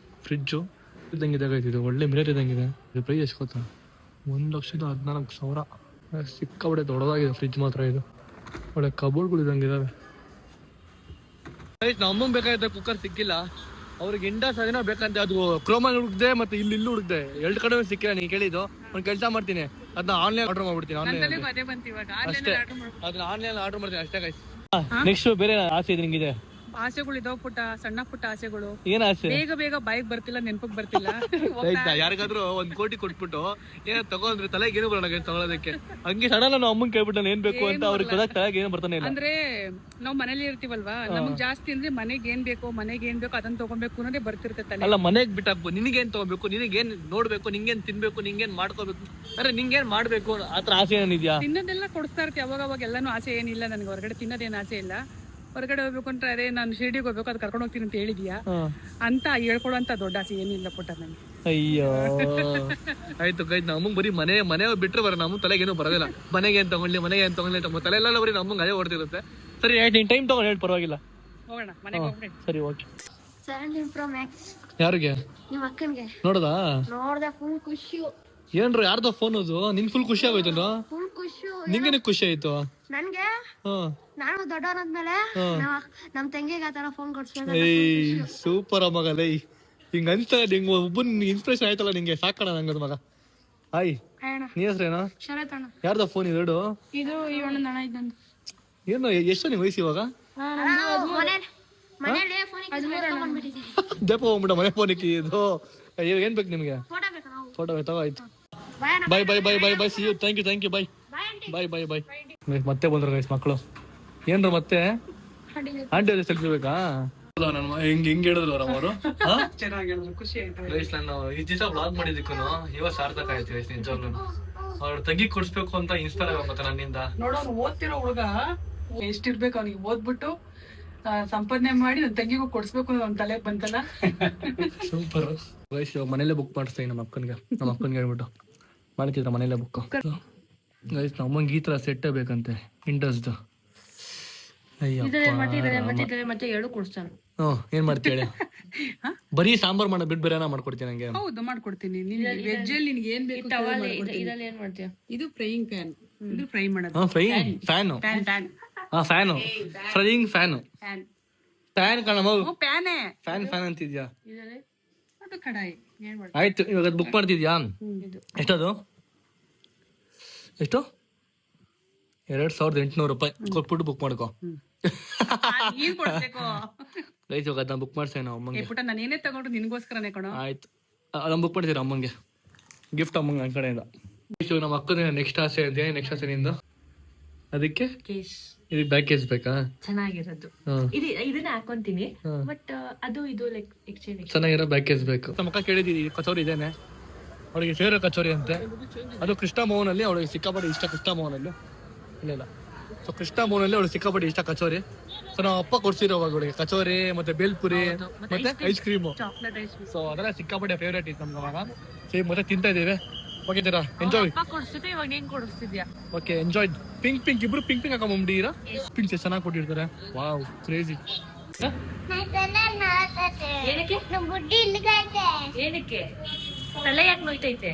ಫ್ರಿಜ್ಜು ಇದ್ದಂಗಿದೆ ಗೈಸ್. ಇದು ಒಳ್ಳೆ ಮಿರರ್ ಇದ್ದಂಗಿದೆ. ಇದು ಪ್ರೈಸ್ ಎಷ್ಟು ಗೊತ್ತಾ? 1,14,000. ಸಿಕ್ಕಾಬಡೆ ದೊಡ್ಡದಾಗಿದೆ ಫ್ರಿಜ್ ಮಾತ್ರ. ಇದು ಒಳ್ಳೆ ಕಬೋರ್ಡ್ಗಳು ಇದ್ದಂಗಿದಾವೆ. ನಮ್ಮ ಅಮ್ಮಂಗೆ ಬೇಕಾಗಿದ್ದ ಕುಕ್ಕರ್ ಸಿಕ್ಕಿಲ್ಲ. ಅವ್ರಿಗೆ ಇಂಡಸ್ ಅದೇನೋ ಬೇಕಂತೆ. ಅದು ಕ್ರೋಮಲ್ಲಿ ಹುಡುಕ್ದೆ ಮತ್ತೆ ಇಲ್ಲಿ ಹುಡುಕ್ದೆ, 2 ಕಡೆ ಸಿಕ್ಕಿಲ್ಲ. ನೀನು ಕೇಳಿದ್ದು ಒಂದು ಕೆಲಸ ಮಾಡ್ತೀನಿ, ಅದನ್ನ ಆನ್ಲೈನ್ ಆರ್ಡರ್ ಮಾಡ್ಬಿಡ್ತೀನಿ. ಅಷ್ಟೇ, ಅದನ್ನ ಆನ್ಲೈನ್ ಆರ್ಡರ್ ಮಾಡ್ತೀನಿ ಅಷ್ಟೇ ಗೈಸ್. ನೆಕ್ಸ್ಟ್ ಬೇರೆ ಆಸೆ ಇದೆ ನಿಂಗಿದೆ? ಆಸೆಗಳು ಇದಾವ ಪುಟ್ಟ, ಸಣ್ಣ ಪುಟ್ಟ ಆಸೆಗಳು. ಏನ್ ಆಸೆ? ಬೇಗ ಬಾಯಿಗೆ ಬರ್ತಿಲ್ಲ, ನೆನಪಿಗೆ ಬರ್ತಿಲ್ಲ. ಯಾರಿಗಾದ್ರೂ 1 ಕೋಟಿ ಕೊಟ್ಬಿಟ್ಟು ಏನ ತಗೊಂಡ್ರೆ ತಲೆಗೆ ಏನು ಬರೋಣ ತಗೊಳೋದಕ್ಕೆ. ಹಂಗೆ ಸಡನ್ ನಾವು ಅಮ್ಮಂಗೆ ಕೇಳ್ಬಿಟ್ಟು ಏನ್ ಬೇಕು ಅಂತ ಅವ್ರಿಗೆ ಕೊಡಕ್ ತಲೆಗೆ ಏನು ಬರ್ತಾನೆ ಇಲ್ಲ. ಅಂದ್ರೆ ನಾವ್ ಮನೇಲಿ ಇರ್ತೀವಲ್ವಾ, ನಮ್ಗೆ ಜಾಸ್ತಿ ಅಂದ್ರೆ ಮನೆಗೆ ಏನ್ ಬೇಕು ಅದನ್ನ ತಗೊಬೇಕು ಅನ್ನೋದೇ ಬರ್ತಿರ್ತೈತೆ. ಅಲ್ಲ ಮನೆಗ್ ಬಿಟ್ಟಾಕ್ಬೋದು. ನಿನಗೇನ್ ತಗೋಬೇಕು, ನಿನಗೇನ್ ನೋಡ್ಬೇಕು, ನಿಂಗೇನ್ ತಿನ್ಬೇಕು, ನಿಂಗೇನ್ ಮಾಡ್ಕೋಬೇಕು, ಅಂದ್ರೆ ನಿಂಗೇನ್ ಮಾಡ್ಬೇಕು ಆತರ ಆಸೆ ಏನಿದ್ಯಾ? ತಿನ್ನೋದೆಲ್ಲ ಕೊಡಿಸ್ತಾ ಇರ್ತೀವಿ ಅವಾಗ ಎಲ್ಲಾನು. ಆಸೆ ಏನಿಲ್ಲ ನನಗೆ, ಹೊರಗಡೆ ತಿನ್ನೋದೇನು ಆಸೆ ಇಲ್ಲ. ಹೊರಗಡೆ ಹೋಗ್ಬೇಕು ಅಂದ್ರೆ ಅದೇ ನಾನು ಶಿರ್ಡಿಗೆ ಹೋಗ್ಬೇಕು, ಅದು ಕರ್ಕೊಂಡು ಹೋಗ್ತೀನಿ ಅಂತ ಹೇಳಿದ್ಯಾ ಅಂತ ಹೇಳ್ಕೊಡುವಂತ ದೊಡ್ಡ ಆಸೆ ಏನಿಲ್ಲ ಪುಟ್ಟ ನನಗೆ. ಅಯ್ಯೋ ಆಯ್ತು ಗೈಸ್, ನಮ್ಮಂಗ್ ಬರೀ ಮನೆ ಬಿಟ್ರೆ ಬರ ನಮ್ಮ ತಲೆಗೆ ಏನೂ ಬರೋದಿಲ್ಲ. ಮನೆಗೆ ಏನ್ ತಗೊಂಡ್ಲಿ ನಮ್ಮ ತಲೆ ಎಲ್ಲ ಬರೀ ನಮ್ಮಂಗ್ ಅದೇ ಓಡ್ತಿರುತ್ತೆ. ಸರಿ ನೀನ್ ಟೈಮ್ ತಗೊಂಡು ಹೇಳಿ, ಪರವಾಗಿಲ್ಲ. ಹೋಗೋಣ ಮನೆಗೆ ಹೋಗ್ಬಿಡಿ. ಸರಿ ಓಕೆ. 17 Pro Max ಯಾರಿಗೆ? ನಿಮ್ಮ ಅಕ್ಕನಿಗೆ. ನೋಡ್ದಾ? ನೋಡ್ದೆ, ಫುಲ್ ಖುಷಿ. ಏನ್ರ ಯಾರ್ದೋ ಫೋನ್ ಅದು? ನಿನ್ ಫುಲ್ ಖುಷಿ ಆಗೋಯ್ತಲ್ಲ? ಫುಲ್ ಖುಷಿ. ನಿಂಗೇನೆ ಖುಷಿ ಆಯ್ತು? ನನ್ಗೆ ನಾನು ದೊಡ್ಡವನಾದ್ಮೇಲೆ ನಮ್ ತಂಗಿಗೆ ಆತರ ಫೋನ್ ಕೊಡ್ಸ್ಬೇಕು. ಏಯ್ ಸೂಪರ್ ಮಗ ಲೈ. ಹಿಂಗ ಅಂತ ನಿಂಗೆ ಒಬ್ಬನ್ ಇನ್ಸ್ಪಿರೇಷನ್ ಆಯ್ತಲ್ಲ ನಿಂಗೆ, ಸಾಕಣ ನಂಗದ ಮಗ. ಹಾಯ್, ನೀ ಹೆಸ್ರೇನೋ? ಶರತ್ ಅಣ್ಣ. ಯಾರ್ದ ಫೋನ್ ಇದು? ಇದು ಈ ಅಣ್ಣನ ಅಣ್ಣ ಇದ್ದಂದು. ಏನು ಎಷ್ಟು ನಿಂಗೆ ವಯಸ್ಸು ಇವಾಗ? ಮನೇಲಿ ಫೋನ್ ದಪ್ಪ ಹೋಗ್ಬಿಟ್ಟ ಮನೆ ಫೋನಿಗೆ ಇದು. ಏನ್ ಬೇಕು ನಿಮ್ಗೆ? ಫೋಟೋ ಬೇಕಾ? ಫೋಟೋ ತಗೋ ಆಯ್ತು. Bye bye bye bye bye see you thank you bye bye bye bye. ಮತ್ತೆ ಬಂದ್ರು ಗೈಸ್ ಮಕ್ಕಳು. ಏನ್ರ ಮತ್ತೆ ಆಂಟಿ ಅವ್ರಿಗೆ ಸೆಲ್ಫಿ ಬೇಕಾ? ನಾನು ಹಿಂಗ್ ಹೇಳಿದ್ರು ಅವರು. ಚೆನ್ನಾಗಿ ಹೇಳಿದ್ರು, ಖುಷಿ ಆಯ್ತು. ಗೈಸ್ ನಾನು ಈ ದಿವಸ ವ್ಲಾಗ್ ಮಾಡಿದ್ದಕ್ಕೂ ಇವಾಗ ಸಾರ್ಥಕ ಆಯ್ತು ಗೈಸ್ ನಿಜವಾಗ್ಲೂ. ಅವ್ರ ತಂಗಿ ಕೊಡ್ಸ್ಬೇಕು ಅಂತ ಇನ್ಸ್ಪೈರ್ ಆಗತ್ತೆ ನನ್ನಿಂದ. ನೋಡೋ ಅವ್ನು ಓದ್ತಿರೋ ಹುಡುಗ ಎಷ್ಟಿರ್ಬೇಕು ಅವ್ನಿಗೆ, ಓದ್ಬಿಟ್ಟು ಸಂಪಾದನೆ ಮಾಡಿ ನನ್ನ ತಂಗಿಗೂ ಕೊಡ್ಸ್ಬೇಕು ಅನ್ನೋ ಅವ್ನ ತಲೆಗೆ ಬಂತಲ್ಲ. Super guys. ಇವಾಗ ಮನೇಲೆ ಬುಕ್ ಮಾಡಿಸ್ತೀನಿ ನಮ್ಮ ಅಕ್ಕನ್ಗೆ ಹೇಳ್ಬಿಟ್ಟು ಮಾಡ್ತಿದ್ರ ಮನೇಲೆ ಬುಕ್. ಗೈಸ್ ನಮ್ಮಂಗೆ ಈ ತರ ಸೆಟ್ ಬೇಕಂತೆ ಇಂಡಸ್ದು. ಮತ್ತೆ ಎರಡು ಕೊಡ್ತಾನೆ. ಏನ್ ಮಾಡ್ತೀವಿ ಬರೀ ಸಾಂಬಾರ್ ಮಾಡೋ ಬಿಟ್ಟು ಬೇರೆ ಮಾಡ್ಕೊಡ್ತೀನಿ ನಂಗೆ. ಹೌದು ಮಾಡ್ಕೊಡ್ತೀನಿ. ವೆಜ್ ಅಲ್ಲಿ ನಿನ್ಗೆ ಏನ್ ಬೇಕು ಇದ್ರಲ್ಲಿ ಏನ್ ಮಾಡ್ತೀಯ? ಇದು ಫ್ರೈಯಿಂಗ್ ಪ್ಯಾನ್, ಇದು ಫ್ರೈ ಮಾಡೋದು. ಫ್ಯಾನು ಫ್ಯಾನು ಫ್ರೈಯಿಂಗ್ ಫ್ಯಾನ್ ಕಣ ಪ್ಯಾನೇ ಫ್ಯಾನ್ ಅಂತಿದ್ಯಾ? ಅದು ಕಡಾಯಿ. ಏನ್ ಮಾಡ್ತೀಯ? ಆಯ್ತು ಇವಾಗ ಬುಕ್ ಮಾಡ್ತಿದ್ಯಾ? ಎಷ್ಟದು? ಎಷ್ಟು? 2800 ರೂಪಾಯಿ ಕೊಟ್ಬಿಟ್ಟು ಬುಕ್ ಮಾಡ್ಕೋ. ನೀನ್ ಕೊಡ್ಬೇಕು. ಗೈಸ್ ಇವಾಗ ಅದನ್ನ ಬುಕ್ ಮಾಡ್ಸೇನೆ ನಾವು ಅಮ್ಮಂಗೆ. ಪುಟ್ಟ ನಾನು ಏನೇ ತಗೊಂಡ್ರು ನಿನ್ಗೋಸ್ಕರನೇ ಕೊಡೋ. ಆಯ್ತು ಅದನ್ನ ಬುಕ್ ಮಾಡ್ತೀರಾ ಅಮ್ಮಂಗೆ, ಗಿಫ್ಟ್ ಅಮ್ಮಂಗೆ ನನ್ನ ಕಡೆಯಿಂದ. ಇಷ್ಟು ನಮ್ಮ ಅಕ್ಕನ ನೆಕ್ಸ್ಟ್ ಆಸೆ ಇದೆ. ನೆಕ್ಸ್ಟ್ ಆಸೆ ನಿಂದು? ಅದಕ್ಕೆ ಇದಕ್ಕೆ ಬ್ಯಾಕ್ ಕೇಸ್ ಬೇಕಾ? ಚೆನ್ನಾಗಿರೋದು ಇದನ್ನ ಹಾಕೊಂತೀನಿ. ಬಟ್ ಅದು ಇದು ಲೈಕ್ ಎಕ್ಸ್ಚೇಂಜ್ ಚೆನ್ನಾಗಿರೋ ಬ್ಯಾಕ್ ಕೇಸ್ ಬೇಕು. ನಮ್ಮ ಅಕ್ಕ ಕೇಳಿದೀವಿ ಕಚೋರಿ ಇದೇನೆ ಅವಳಿಗೆ ಫೇವ್ರೆಟ್ ಕಚೋರಿ ಅಂತೆ. ಅದು ಕೃಷ್ಣ ಮೋಹನಲ್ಲಿ ಅವಳಿಗೆ ಸಿಕ್ಕಾಪಟ್ಟೆ ಇಷ್ಟ. ಕೃಷ್ಣ ಮೋಹನಲ್ಲಿ ಇಲ್ಲ ಸೊ ಕೃಷ್ಣ ಮೋಹನಲ್ಲಿ ಅವಳಿಗೆ ಸಿಕ್ಕಾಪಟ್ಟೆ ಇಷ್ಟ ಕಚೋರಿ. ಸೊ ನಾವು ಅಪ್ಪ ಕೊಡ್ಸಿರೋವಾಗ ಅವಳಿಗೆ ಕಚೋರಿ ಮತ್ತೆ ಬೇಲ್ಪುರಿ ಮತ್ತೆ ಐಸ್ ಕ್ರೀಮು. ಸೊ ಅದೆಲ್ಲ ಸಿಕ್ಕಾಪಟ್ಟೆ ಫೇವ್ರೇಟ್ ಇತ್ತು ನಮ್ಗೆ ಅವಾಗ. ಸೇಮ್ ಮತ್ತೆ ತಿಂತಾ ಇದೀವಿ. ಓಕೆತೀರಾ? ಎಂಜಾಯ್. Okay enjoy. ಪಿಂಕ್ ಇಬ್ರು ಪಿಂಕ್ ಹಾಕೊಂಡ್ಬಿಟ್ಟಿರಾ? ಪಿಂಕ್ ಚೆನ್ನಾಗಿ ಕೊಟ್ಟಿರ್ತಾರೆ. Wow crazy. ಏನಕ್ಕೆ ತಲೆ ಯಾಕೆ ನೋಯ್ತೈತೆ?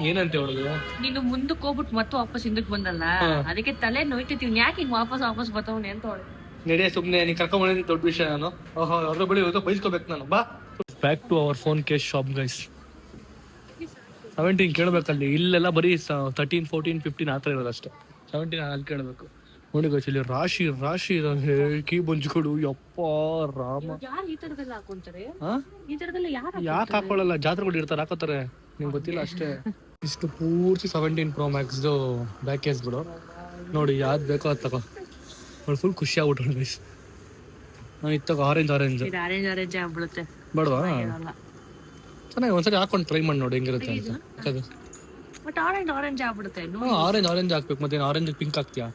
ಏನಂತೆ ಅವಳಿಗೆ? ನೀನು ಮುಂದಕ್ಕೆ ಹೋಗ್ಬಿಟ್ಟು ಮತ್ತೆ ವಾಪಸ್ ಹಿಂದಕ್ಕೆ ಬಂದಲ್ಲ, ಅದಕ್ಕೆ ತಲೆ ನೋಯ್ತೈತಿ. ಯಾಕೆ ಹಿಂಗ್ ವಾಪಸ್ ಬರ್ತವನೆ ಅಂತ ಅವಳು. ನಡೆಯ ಸುಮ್ಮನೆ ನೀ ಕರ್ಕೊಂಡ್ ದೊಡ್ಡ ವಿಷಯ. ನಾನು ಅದ್ರ ಬಳಿ ಬೈಸ್ಕೋಬೇಕು ನಾನು. ಬಾ back to our phone case shop guys. 17 ಕೇಳಬೇಕಲ್ಲಿ. ಇಲ್ಲೆಲ್ಲ ಬರೀ 13, 14, 15 ಆ ಥರ ಇರೋದು ಅಷ್ಟೇ. 17 ಅಲ್ಲಿ ಕೇಳಬೇಕು. ನೋಡಿ ಗೈಸ್ ಇಲ್ಲಿ ರಾಶಿ ಕೀ ಬಂಚ್ಕೊಡು. ಯಪ್ಪ ರಾಮ. ಯಾರು ಈ ತರದೆಲ್ಲ ಹಾಕೊಂತಾರೆ? ಯಾಕೆ ಹಾಕೊಳ್ಳಲ್ಲ? ಜಾತ್ರೆಗಳು ಇರ್ತಾರೆ ಹಾಕೋತಾರೆ. ನಿಮ್ಗೆ ಗೊತ್ತಿಲ್ಲ ಅಷ್ಟೇ. ಇಷ್ಟು ಪೂರ್ತಿ 17 Pro Max ಬ್ಯಾಕ್ ಕೇಸ್ಗಳು ನೋಡಿ. ಯಾವ್ದು ಬೇಕೋ ಅದು ತಗೋ. ಅವ್ಳು ಫುಲ್ ಖುಷಿ ಆಗ್ಬಿಟ್ರು ಗೈಸ್. ಇತ್ತಾಗ ಆರೆಂಜ್ ಆಗ್ಬಿಡುತ್ತೆ. ಬೇಡವಾ? ಚೆನ್ನಾಗಿ ಒಂದ್ಸರಿ ಹಾಕೊಂಡು ಟ್ರೈ ಮಾಡಿ ನೋಡಿ ಹೆಂಗಿರುತ್ತೆ ಅಂತ. ಬಟ್ ಆರೆಂಜ್ ಆಗ್ಬಿಡುತ್ತೆ. ಆರೆಂಜ್ ಹಾಕ್ಬೇಕು. ಮತ್ತೆ ಆರೆಂಜ್ ಪಿಂಕ್ ಹಾಕ್ತೀಯಾ?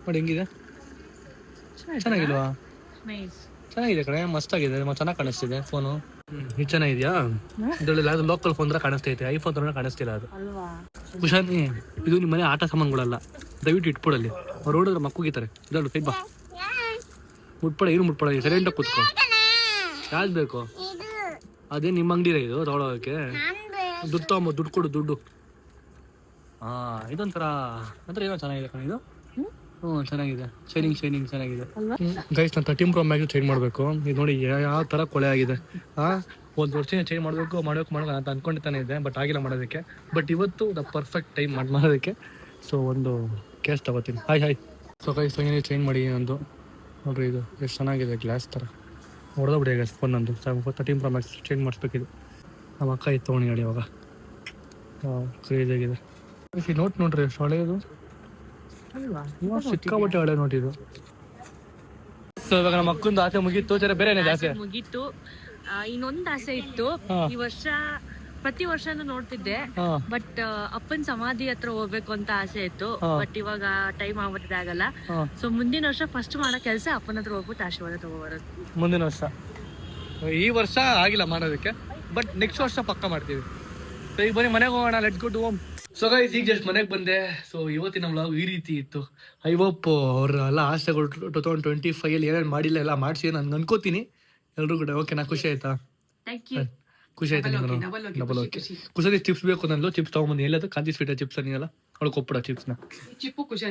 ನೋಡಿ ಹೆಂಗಿದೆ, ಚೆನ್ನಾಗಿಲ್ವಾ? ಚೆನ್ನಾಗಿದೆ ಕಣೆ, ಮಸ್ತಾಗಿದೆ, ಚೆನ್ನಾಗಿ ಕಾಣಿಸ್ತಿದೆ ಫೋನು. ಇದು ಚೆನ್ನಾಗಿದ್ಯಾ? ಇದ್ರಲ್ಲಿ ಲೋಕಲ್ ಫೋನ್ ತರ ಕಾಣಿಸ್ತೈತೆ, ಐಫೋನ್ ತರ ಕಾಣಿಸ್ತಿಲ್ಲ ಅದು. ಕುಶಾನಿ ಇದು ನಿಮ್ಮ ಮನೆ ಆಟ ಸಾಮಾನುಗಳಲ್ಲ, ದಯವಿಟ್ಟು ಇಟ್ಬಿಡಲ್ಲಿ. ಅವ್ರು ನೋಡಿದ್ರೆ ಮಕ್ಕಳಿತಾರೆ. ಇದಳು ಕೈ ಬಾ, ಮುಟ್ಪಡ, ಏನು ಮುಟ್ಪಡ, ಸೈಲೆಂಟಾಗಿ ಕೂತ್ಕೊ. ಯಾವ್ದು ಬೇಕು? ಅದೇ ನಿಮ್ಮ ಅಂಗಡಿ ಇದು ತಗೊಳೋಕೆ. ದುಡ್ಡು ತಗೊಂಬ, ದುಡ್ಡು ಕೊಡು, ದುಡ್ಡು. ಇದೊಂಥರ ಅಂದ್ರೆ ಏನೋ ಚೆನ್ನಾಗಿದೆ ಕಣ ಇದು. ಚೆನ್ನಾಗಿದೆ, ಶೈನಿಂಗ್ ಚೆನ್ನಾಗಿದೆ ಗೈಸ್. ನಾನು 13 Pro Max ಚೇಂಜ್ ಮಾಡಬೇಕು. ಇದು ನೋಡಿ ಯಾವ ಥರ ಕೊಳೆ ಆಗಿದೆ. ಒಂದು ವರ್ಷ ಚೇಂಜ್ ಮಾಡಬೇಕು ಅಂತ ಅನ್ಕೊಂಡಿತಾನೆ ಇದೆ, ಬಟ್ ಆಗಿಲ್ಲ ಮಾಡೋದಕ್ಕೆ. ಬಟ್ ಇವತ್ತು ದ ಪರ್ಫೆಕ್ಟ್ ಟೈಮ್ ಮಾಡೋದಕ್ಕೆ. ಸೊ ಒಂದು ಕೇಸ್ ತಗೋತೀನಿ. ಹಾಯ್. ಸೊ ಗೈಸ್ ಏನೇ ಚೇಂಜ್ ಮಾಡಿ ನಂದು ನೋಡ್ರಿ. ಇದು ಎಷ್ಟು ಚೆನ್ನಾಗಿದೆ, ಗ್ಲಾಸ್ ಥರ ಹೊಡೆದೋಗ್ಬಿಡಿ ಗೈಸ್ ಫೋನ್ ನಂದು. 13 Pro Max ಚೇಂಜ್ ಮಾಡಿಸ್ಬೇಕಿದು. ನಮ್ಮ ಅಕ್ಕ ಇತ್ತು ತೊಗೊಂಡು ಹೇಳಿ ಇವಾಗ. ಕ್ರೇಜ್ ಆಗಿದೆ. ನೋಟ್ ನೋಡ್ರಿ ಎಷ್ಟು ಹಳೆಯದು, ಸಿಕ್ಕಾಪಟ್ಟೆ ಹಳೆ ನೋಟಿದು. ಸೊ ಇವಾಗ ನಮ್ಮ ಅಕ್ಕಂದು ಆಸೆ ಮುಗೀತು. ಬೇರೆ ಆಸೆ ಮುಗೀತು. ಇನ್ನೊಂದು ಆಸೆ ಇತ್ತು. ಈ ವರ್ಷ ಪ್ರತಿ ವರ್ಷನೂ ನೋಡ್ತಿದ್ದೆ, ಬಟ್ ಅಪ್ಪನ್ ಸಮಾಧಿ ಹತ್ರ ಹೋಗ್ಬೇಕು ಅಂತ ಆಸೆ ಇತ್ತು. ಬಟ್ ಇವಾಗ ಟೈಮ್ ಆಗ್ಬಿಟ್ಟಿದೆ, ಆಗಲ್ಲ. ಸೊ ಮುಂದಿನ ವರ್ಷ ಫಸ್ಟ್ ಮಾಡೋ ಕೆಲಸ ಅಪ್ಪನ ಹತ್ರ ಹೋಗ್ಬಿಟ್ಟು ಆಶೀರ್ವಾದ ತಗೋಬರೋದು. ಮುಂದಿನ ವರ್ಷ. ಈ ವರ್ಷ ಆಗಿಲ್ಲ ಮಾಡೋದಕ್ಕೆ, ಬಟ್ ನೆಕ್ಸ್ಟ್ ವರ್ಷ ಪಕ್ಕ ಮಾಡ್ತೀವಿ. ಸೊ ಈಗ ಬನ್ನಿ ಮನೆಗೆ ಹೋಗೋಣ, let's go to home. So guys ಈಗ ಜಸ್ಟ್ ಮನೆಗೆ ಬಂದೆ. ಸೊ ಇವತ್ತಿನ ವ್ಲಾಗ್ ಈ ರೀತಿ ಇತ್ತು. ಐ ಹೋಪ್ ಅವರೆಲ್ಲ ಆಸೆಗಳು 2025 ಏನೇನು ಮಾಡಿಲ್ಲ ಎಲ್ಲ ಮಾಡಿಸಿ ನಾನು ಅನ್ಕೋತೀನಿ ಎಲ್ರು ಕೂಡ. ಓಕೆನಾ? ಖುಷಿ ಆಯ್ತಾ? ಖುಷಿ ಆಯ್ತಾ ನಿಮ್ಗೆ? Double okay. ಖುಷಿ ಚಿಪ್ಸ್ ಬೇಕು ನಂದು. ಚಿಪ್ಸ್ ತಗೊಂಬಂದು ಎಲ್ಲದು ಕಾಂತಿ ಸ್ವೀಟ ಚಿಪ್ಸ್ ನೀನಲ್ಲ ಅವಳು ಕೊಪ್ಪಡ ಚಿಪ್ಸ್ನ ಚಿಪ್ಪು ಖುಷಿ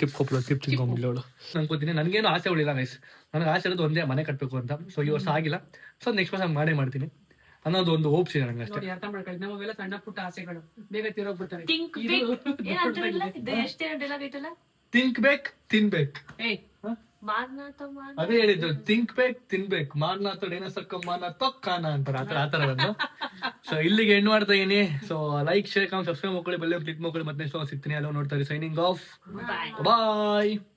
ಚಿಪ್ ಕೊಪ್ಪಳ ಚಿಪ್ ತಿನ್ಕೊಂಬಿಲ್ಲ ಅವಳು. ಅನ್ಕೋತೀನಿ. ನನಗೇನು ಆಸೆ ಉಳಿಲ್ಲ ಗೈಸ್. ನನಗೆ ಆಸೆ ಇರೋದು ಒಂದೇ, ಮನೆ ಕಟ್ಟಬೇಕು ಅಂತ. ಸೊ ಈ ವರ್ಷ ಆಗಿಲ್ಲ. ಸೊ ನೆಕ್ಸ್ಟ್ ವರ್ಷ ಮಾಡ್ತೀನಿ ಅನ್ನೋದು ಒಂದು ಹೋಪ್ಸ್ ಇದೆ ನಂಗೆ ಅಷ್ಟೇ. ಅರ್ಥ ಮಾಡ್ಕೊಳ್ಳಿ, ನಮಗೆಲ್ಲ ಸಣ್ಣ ಪುಟ್ಟ ಆಸೆಗಳು ಬೇಗ ತೀರೋಗ್ಬಿಡ್ತಾರೆ. ಥಿಂಕ್ ಬೇಕ್ ತಿನ್ಬೇಕ್. ಅದೇ ಹೇಳಿದ್ದು ಥಿಂಕ್ ಬೇಕ್ ತಿನ್ಬೇಕು ಮಾರ್ನಾಥ್ ಡೇನ ಸಕ್ಕ ಮಾರ್ನಾಥ್ ಕಾನ ಅಂತಾರೆ ಆತರ ಒಂದು. ಸೊ ಇಲ್ಲಿಗೆ ಎಂಡ್ ಮಾಡ್ತಾ ಇದೀನಿ. So like share comment subscribe ಮಾಡ್ಕೊಳ್ಳಿ, ಬೆಲ್ ಕ್ಲಿಕ್ ಮಾಡ್ಕೊಳ್ಳಿ. ಮತ್ತೆ ಸಿಗ್ತೀನಿ. ಅಲ್ಲೋ ನೋಡ್ತಾ ಇರಿ. Signing off. ಬಾಯ್.